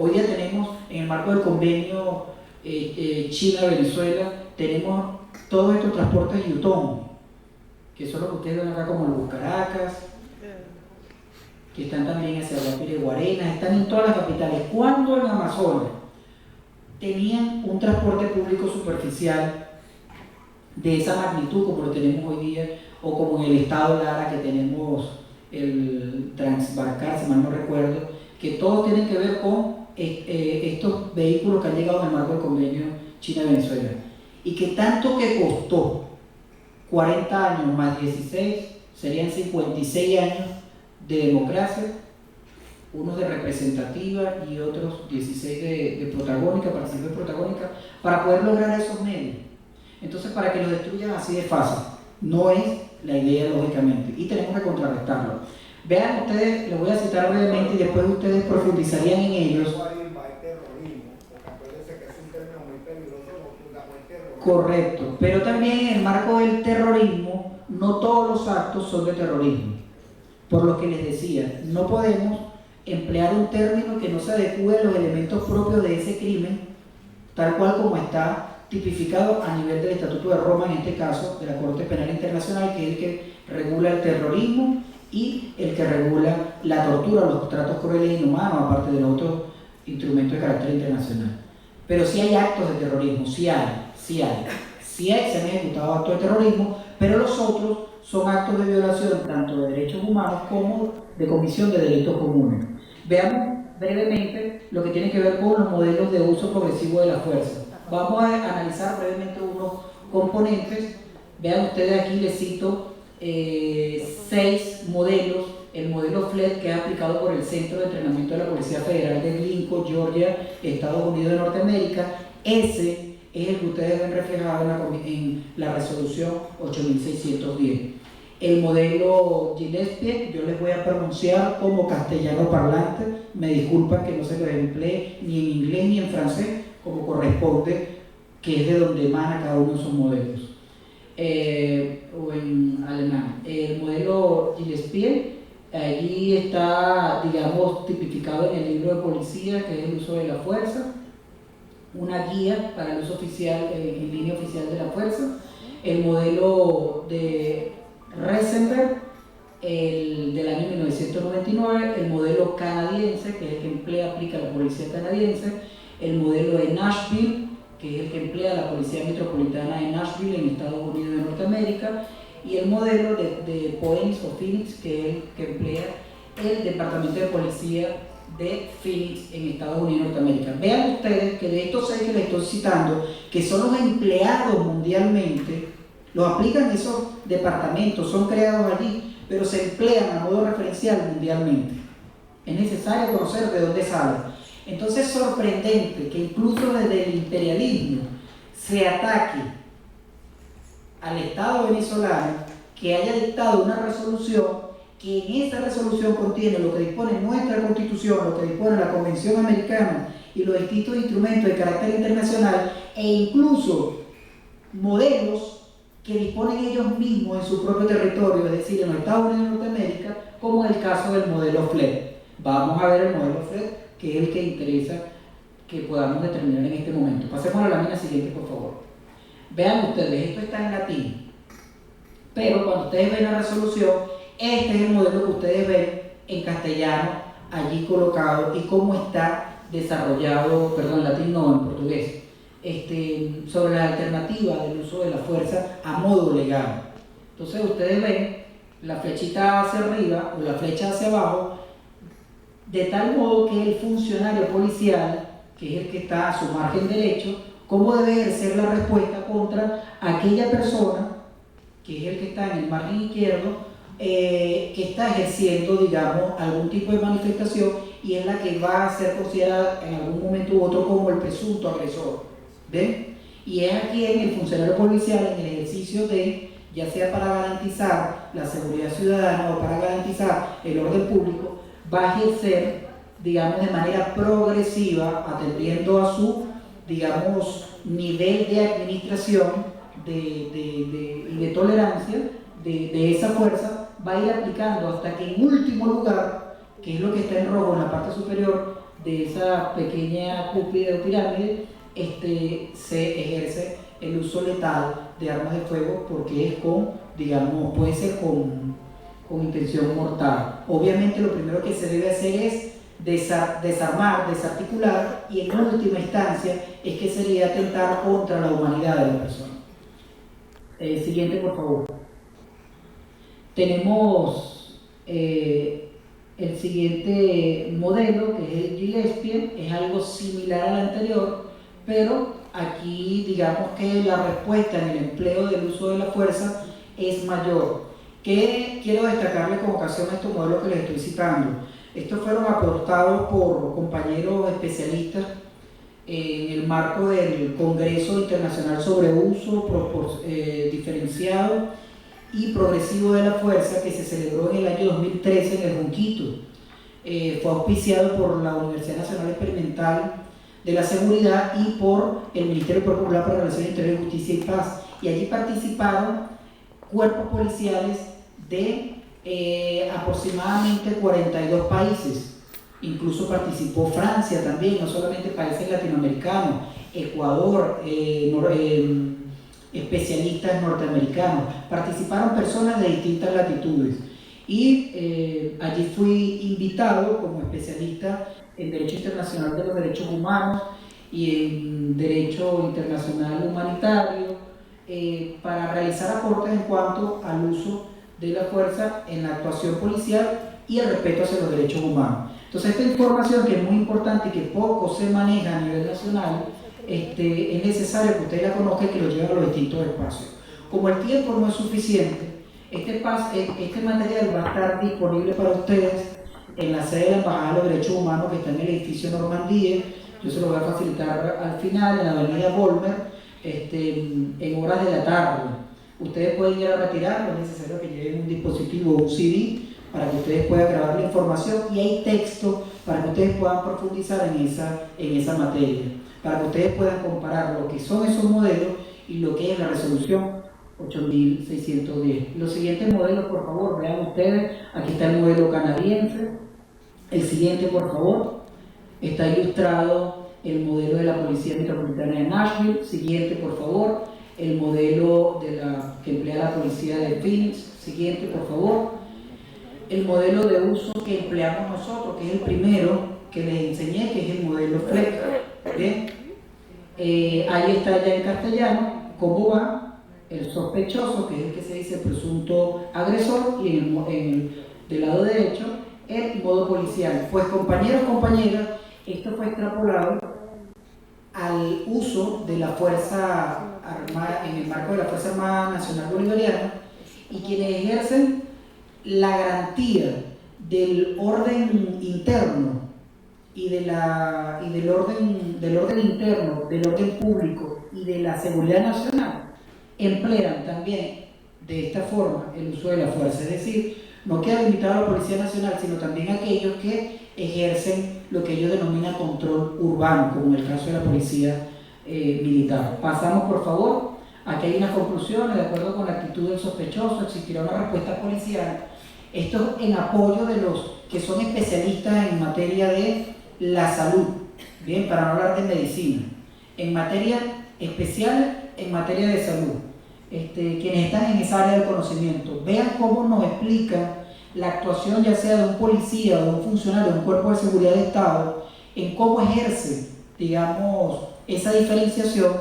Hoy día tenemos, en el marco del convenio China-Venezuela, tenemos todos estos transportes Yutong, que son los que ustedes ven acá como el Bus Caracas, que están también hacia Guapire, Guarenas, están en todas las capitales. Cuando en Amazonas tenían un transporte público superficial de esa magnitud como lo tenemos hoy día, o como en el estado Lara que tenemos el Transbarcar, si mal no recuerdo, que todos tienen que ver con estos vehículos que han llegado en el marco del convenio China-Venezuela, y que tanto que costó 40 años más 16, serían 56 años de democracia, unos de representativa y otros 16 de protagónica, participación protagónica, para poder lograr esos medios. Entonces, para que lo destruyan así de fácil, no es la idea, lógicamente, y tenemos que contrarrestarlo. Vean ustedes, les voy a citar brevemente y después ustedes profundizarían en ellos. Correcto, pero también en el marco del terrorismo, no todos los actos son de terrorismo. Por lo que les decía, no podemos emplear un término que no se adecue a los elementos propios de ese crimen, tal cual como está tipificado a nivel del Estatuto de Roma, en este caso de la Corte Penal Internacional, que es el que regula el terrorismo y el que regula la tortura, los tratos crueles e inhumanos, aparte de los otros instrumentos de carácter internacional. Pero sí hay actos de terrorismo, sí se han ejecutado actos de terrorismo, pero los otros son actos de violación tanto de derechos humanos como de comisión de delitos comunes. Veamos brevemente lo que tiene que ver con los modelos de uso progresivo de la fuerza. Vamos a analizar brevemente unos componentes. Vean ustedes aquí, les cito 6 modelos. El modelo FLED, que es aplicado por el Centro de Entrenamiento de la Policía Federal de Lincoln, Georgia, Estados Unidos de Norteamérica. Ese es el que ustedes ven reflejado en la resolución 8610. El modelo Gillespie, yo les voy a pronunciar como castellano parlante, me disculpan que no se lo emplee ni en inglés ni en francés, como corresponde, que es de donde emana cada uno de esos modelos, o en alemán. El modelo Gillespie, allí está, digamos, tipificado en el libro de policía, que es el uso de la fuerza, una guía para el uso oficial, en línea oficial de la fuerza. El modelo de Reisenberg, el del año 1999, el modelo canadiense, que es el que aplica la policía canadiense, el modelo de Nashville, que es el que emplea la Policía Metropolitana de Nashville en Estados Unidos de Norteamérica, y el modelo de Phoenix o Phoenix, que es el que emplea el Departamento de Policía de Phoenix en Estados Unidos de Norteamérica. Vean ustedes que de estos 6 que les estoy citando, que son los empleados mundialmente, los aplican esos departamentos, son creados allí, pero se emplean a modo referencial mundialmente. Es necesario conocer de dónde salen. Entonces es sorprendente que incluso desde el imperialismo se ataque al Estado venezolano, que haya dictado una resolución, que en esa resolución contiene lo que dispone nuestra Constitución, lo que dispone la Convención Americana y los distintos instrumentos de carácter internacional, e incluso modelos que disponen ellos mismos en su propio territorio, es decir, en los Estados Unidos de Norteamérica, como en el caso del modelo FLED. Vamos a ver el modelo FLED, que es el que interesa que podamos determinar en este momento. Pasemos a la lámina siguiente, por favor. Vean ustedes, esto está en latín, pero cuando ustedes ven la resolución, este es el modelo que ustedes ven en castellano, allí colocado, y cómo está desarrollado, perdón, en latín no, en portugués, sobre la alternativa del uso de la fuerza a modo legal. Entonces ustedes ven la flechita hacia arriba o la flecha hacia abajo, de tal modo que el funcionario policial, que es el que está a su margen derecho, cómo debe ejercer la respuesta contra aquella persona, que es el que está en el margen izquierdo, que está ejerciendo, digamos, algún tipo de manifestación y es la que va a ser considerada en algún momento u otro como el presunto agresor. ¿Ven? Y es aquí en el funcionario policial, en el ejercicio de, ya sea para garantizar la seguridad ciudadana o para garantizar el orden público, va a ejercer, digamos, de manera progresiva, atendiendo a su, digamos, nivel de administración y de tolerancia de esa fuerza, va a ir aplicando hasta que en último lugar, que es lo que está en rojo en la parte superior de esa pequeña cúpula o pirámide, se ejerce el uso letal de armas de fuego, porque es con, digamos, puede ser con intención mortal. Obviamente lo primero que se debe hacer es desarmar, desarticular, y en última instancia es que sería atentar contra la humanidad de la persona. Siguiente, por favor. Tenemos el siguiente modelo, que es el Gillespie, es algo similar al anterior, pero aquí digamos que la respuesta en el empleo del uso de la fuerza es mayor. ¿Qué quiero destacarles con ocasión a estos modelos que les estoy citando? Estos fueron aportados por compañeros especialistas en el marco del Congreso Internacional sobre Uso Diferenciado y Progresivo de la Fuerza, que se celebró en el año 2013 en el Junquito. Fue auspiciado por la Universidad Nacional Experimental de la Seguridad y por el Ministerio Popular para Relaciones Interiores, Justicia y Paz. Y allí participaron cuerpos policiales de aproximadamente 42 países. Incluso participó Francia también, no solamente países latinoamericanos, Ecuador, especialistas norteamericanos. Participaron personas de distintas latitudes. Y allí fui invitado como especialista en Derecho Internacional de los Derechos Humanos y en Derecho Internacional Humanitario para realizar aportes en cuanto al uso de la fuerza en la actuación policial y el respeto hacia los derechos humanos. Entonces, esta información, que es muy importante y que poco se maneja a nivel nacional, es necesario que usted la conozca y que lo lleve a los distintos espacios. Como el tiempo no es suficiente, este material va a estar disponible para ustedes en la sede de la Embajada de los Derechos Humanos, que está en el edificio Normandía. Yo se lo voy a facilitar al final, en la avenida Volmer, en horas de la tarde. Ustedes pueden ir a retirarlo, es necesario que lleven un dispositivo o un CD para que ustedes puedan grabar la información, y hay texto para que ustedes puedan profundizar en esa materia, para que ustedes puedan comparar lo que son esos modelos y lo que es la resolución 8610. Los siguientes modelos, por favor, vean ustedes. Aquí está el modelo canadiense. El siguiente, por favor. Está ilustrado el modelo de la Policía Metropolitana de Nashville. Siguiente, por favor. El modelo que emplea la Policía de Phoenix. Siguiente, por favor. El modelo de uso que empleamos nosotros, que es el primero que les enseñé, que es el modelo FLEC. ¿Bien? Ahí está ya en castellano cómo va el sospechoso, que es el que se dice presunto agresor, y del lado derecho el modo policial. Pues compañeros, compañeras, esto fue extrapolado al uso de la Fuerza Armada, en el marco de la Fuerza Armada Nacional Bolivariana, y quienes ejercen la garantía del orden interno y del orden interno, del orden público y de la seguridad nacional, emplean también de esta forma el uso de la fuerza. Es decir, no queda limitado a la Policía Nacional, sino también a aquellos que ejercen lo que ellos denominan control urbano, como en el caso de la Policía Militar. Pasamos, por favor. Aquí hay unas conclusiones. De acuerdo con la actitud del sospechoso, existirá una respuesta policial. Esto en apoyo de los que son especialistas en materia de la salud, bien, para no hablar de medicina, en materia especial, en materia de salud. Quienes están en esa área del conocimiento, vean cómo nos explican la actuación, ya sea de un policía o de un funcionario de un cuerpo de seguridad de Estado, en cómo ejerce, digamos, esa diferenciación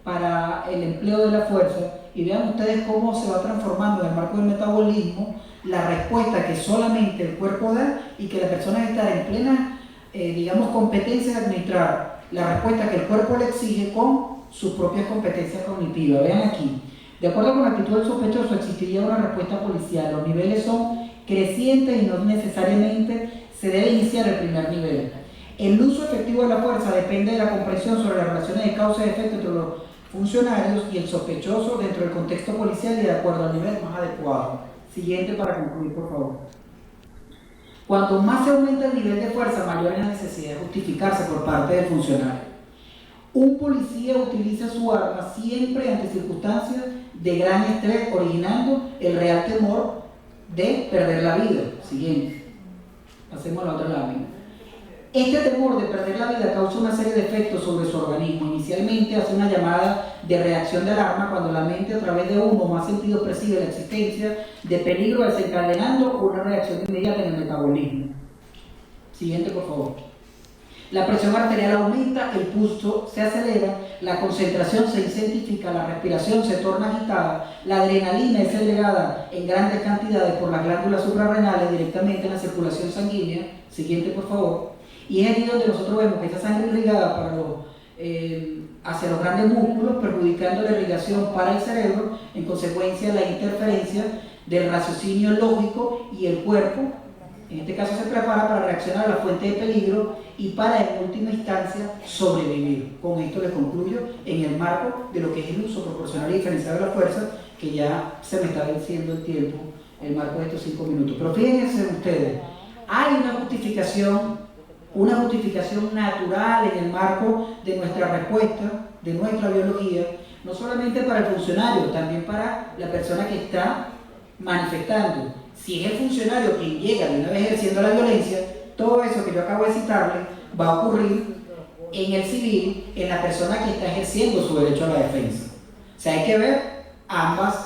para el empleo de la fuerza, y vean ustedes cómo se va transformando en el marco del metabolismo la respuesta que solamente el cuerpo da, y que la persona debe estar en plena, digamos, competencia de administrar la respuesta que el cuerpo le exige con sus propias competencias cognitivas. Vean aquí, De acuerdo con la actitud del sospechoso, existiría una respuesta policial. Los niveles son crecientes y no necesariamente se debe iniciar el primer nivel. El uso efectivo de la fuerza depende de la comprensión sobre las relaciones de causa y efecto entre los funcionarios y el sospechoso dentro del contexto policial y de acuerdo al nivel más adecuado. Siguiente para concluir, por favor. Cuanto más se aumenta el nivel de fuerza, mayor es la necesidad de justificarse por parte del funcionario. Un policía utiliza su arma siempre ante circunstancias de gran estrés, originando el real temor de perder la vida. Siguiente. Pasemos a la otra lámina. Este temor de perder la vida causa una serie de efectos sobre su organismo. Inicialmente hace una llamada de reacción de alarma cuando la mente a través de uno o más sentidos percibe la existencia de peligro, desencadenando una reacción inmediata en el metabolismo. Siguiente, por favor. La presión arterial aumenta, el pulso se acelera, la concentración se intensifica, la respiración se torna agitada, la adrenalina es segregada en grandes cantidades por las glándulas suprarrenales directamente en la circulación sanguínea. Siguiente, por favor. Y es aquí donde nosotros vemos que esa sangre irrigada hacia los grandes músculos, perjudicando la irrigación para el cerebro, en consecuencia la interferencia del raciocinio lógico y el cuerpo, en este caso se prepara para reaccionar a la fuente de peligro y para en última instancia sobrevivir. Con esto les concluyo en el marco de lo que es el uso proporcional y diferencial de la fuerza, que ya se me está venciendo el tiempo, el marco de estos 5 minutos. Pero fíjense ustedes, hay una justificación natural en el marco de nuestra respuesta, de nuestra biología, no solamente para el funcionario, también para la persona que está manifestando. Si es el funcionario quien llega de una vez ejerciendo la violencia, todo eso que yo acabo de citarle va a ocurrir en el civil, en la persona que está ejerciendo su derecho a la defensa. O sea, hay que ver ambas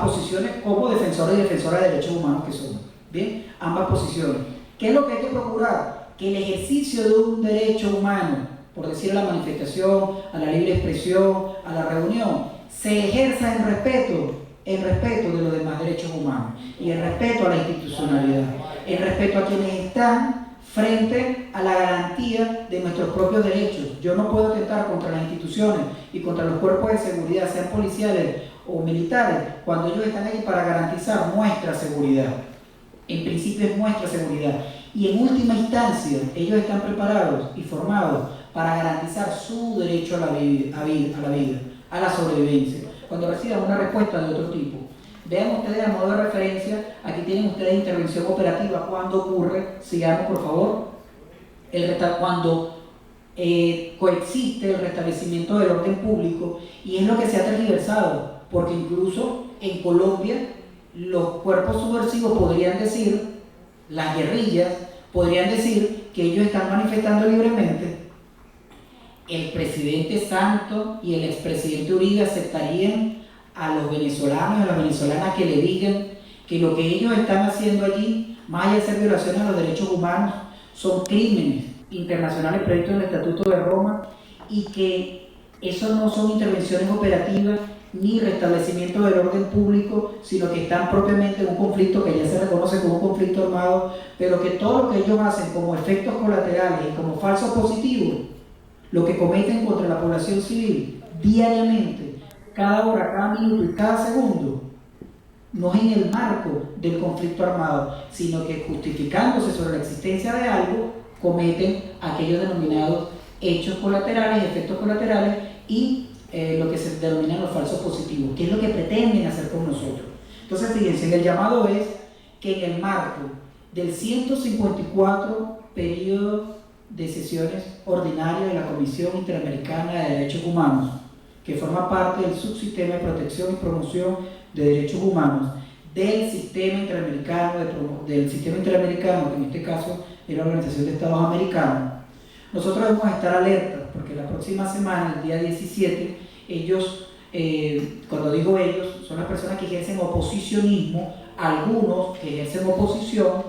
posiciones como defensores y defensoras de derechos humanos que somos. ¿Bien? Ambas posiciones. ¿Qué es lo que hay que procurar? Que el ejercicio de un derecho humano, por decir a la manifestación, a la libre expresión, a la reunión, se ejerza en respeto de los demás derechos humanos y en respeto a la institucionalidad, en respeto a quienes están frente a la garantía de nuestros propios derechos. Yo no puedo atentar contra las instituciones y contra los cuerpos de seguridad, sean policiales o militares, cuando ellos están allí para garantizar nuestra seguridad. En principio es nuestra seguridad. Y en última instancia, ellos están preparados y formados para garantizar su derecho a la vida, a la sobrevivencia, cuando reciban una respuesta de otro tipo. Vean ustedes a modo de referencia, aquí tienen ustedes intervención operativa, cuando ocurre, sigamos por favor, cuando coexiste el restablecimiento del orden público, y es lo que se ha tergiversado, porque incluso en Colombia los cuerpos subversivos podrían decir, las guerrillas podrían decir que ellos están manifestando libremente. El presidente Santos y el expresidente Uribe aceptarían a los venezolanos y a las venezolanas que le digan que lo que ellos están haciendo allí, más allá de ser violaciones a los derechos humanos, son crímenes internacionales previstos en el Estatuto de Roma, y que eso no son intervenciones operativas ni restablecimiento del orden público, sino que están propiamente en un conflicto que ya se reconoce como un conflicto armado, pero que todo lo que ellos hacen como efectos colaterales y como falsos positivos, lo que cometen contra la población civil diariamente, cada hora, cada minuto y cada segundo, no es en el marco del conflicto armado, sino que justificándose sobre la existencia de algo, cometen aquellos denominados hechos colaterales, efectos colaterales y lo que se denominan los falsos positivos, que es lo que pretenden hacer con nosotros. Entonces, fíjense, el llamado es que en el marco del 154 periodo de sesiones ordinarias de la Comisión Interamericana de Derechos Humanos, que forma parte del subsistema de protección y promoción de derechos humanos del sistema interamericano, que en este caso es la Organización de Estados Americanos, nosotros debemos estar alertas, porque la próxima semana, el día 17, ellos, cuando digo ellos, son las personas que ejercen oposicionismo, algunos que ejercen oposición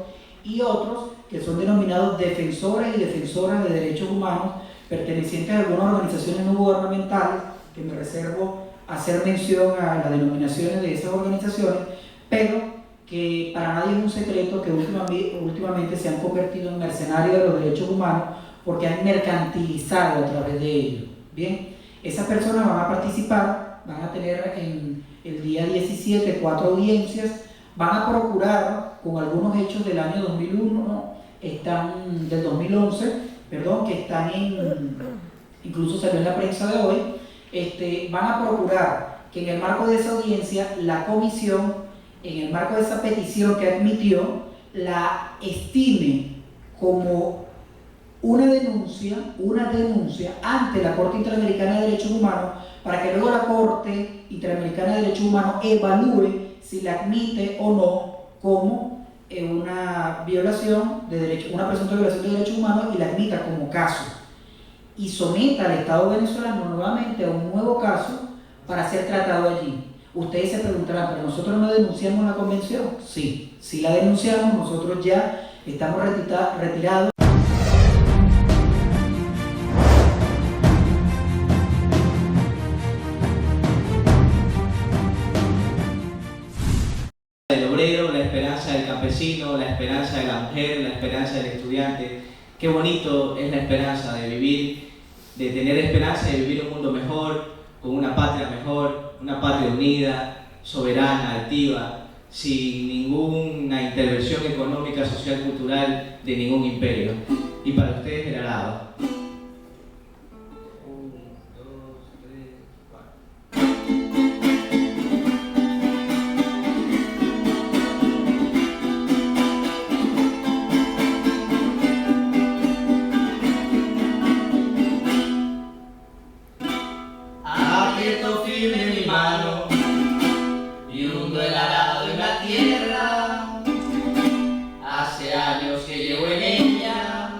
y otros que son denominados defensores y defensoras de derechos humanos, pertenecientes a algunas organizaciones no gubernamentales, que me reservo hacer mención a las denominaciones de esas organizaciones, pero que para nadie es un secreto que últimamente se han convertido en mercenarios de los derechos humanos, porque han mercantilizado a través de ellos. Bien, esas personas van a participar, van a tener el día 17 4 audiencias. Van a procurar, con algunos hechos del año 2001, del 2011, perdón, que están incluso salió en la prensa de hoy, van a procurar que en el marco de esa audiencia, la comisión, en el marco de esa petición que admitió, la estime como una denuncia ante la Corte Interamericana de Derechos Humanos, para que luego la Corte Interamericana de Derechos Humanos evalúe si la admite o no como una violación de derechos, una presunta violación de derechos humanos, y la admita como caso y someta al Estado venezolano nuevamente a un nuevo caso para ser tratado allí. Ustedes se preguntarán, ¿pero nosotros no denunciamos la convención? Sí, sí la denunciamos, nosotros ya estamos retirados. El obrero, la esperanza del campesino, la esperanza de la mujer, la esperanza del estudiante. Qué bonito es la esperanza de vivir, de tener esperanza de vivir un mundo mejor, con una patria mejor, una patria unida, soberana, altiva, sin ninguna intervención económica, social, cultural de ningún imperio. Y para ustedes el arado. Aprieto firme mi mano y hundo el arado en la tierra. Hace años que llevo en ella,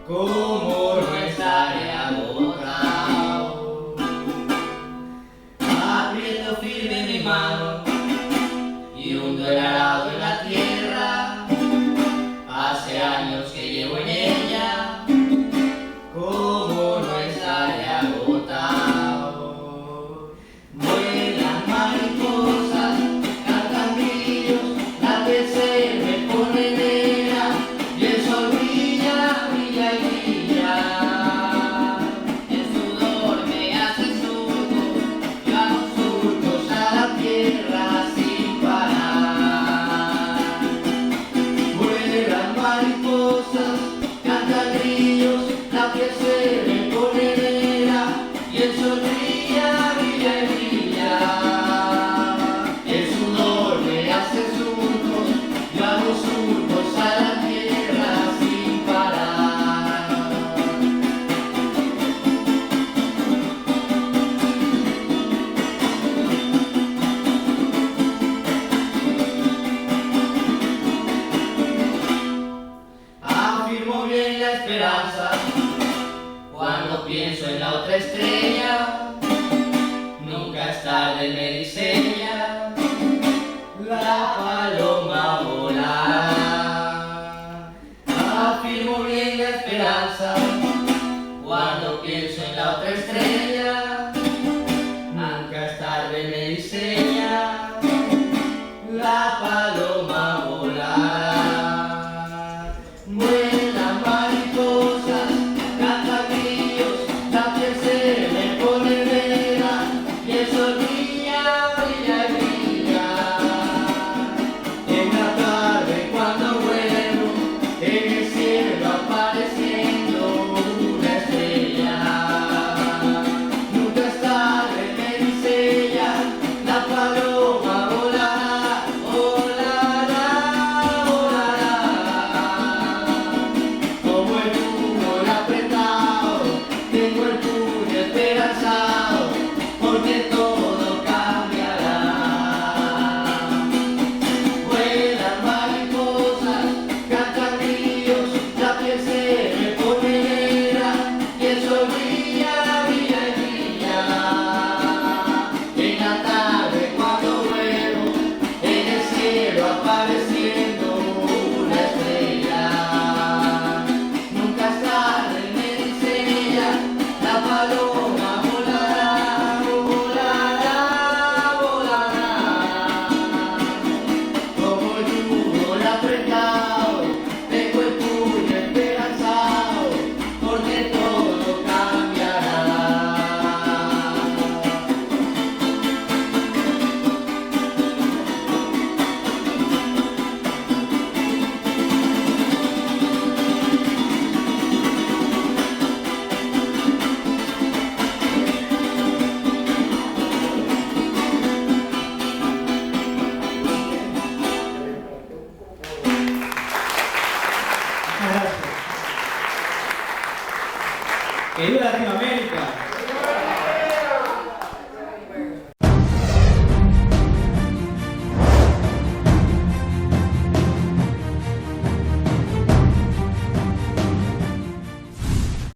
como no estaré agotado. Aprieto firme mi mano y hundo el arado en la tierra. Hace años que llevo en ella, como no estaré agotado. Vuelan mariposas, cantan grillos, la piel se me pone negra y el sol brilla, brilla y brilla. El sudor me hace surcos, yo hago surcos a la tierra sin parar. Vuelan mariposas, cantan grillos, la piel se me pone negra y el sol brilla, brilla y brilla. El sudor me hace surcos, yo hago surcos a la tierra sin parar. Afirmo bien la esperanza cuando pienso en la otra estrella. Nunca es tarde, me diseña la paloma volar. Afirmo bien la esperanza cuando pienso en la otra estrella. Nunca es tarde, me diseña la paloma volar. Vuelan mariposas, cantan grillos, la piel se me pone negra y el sol brilla, brilla y brilla. En la tarde cuando vuelo, en el cielo apareciendo una estrella. ¡Que viva Latinoamérica!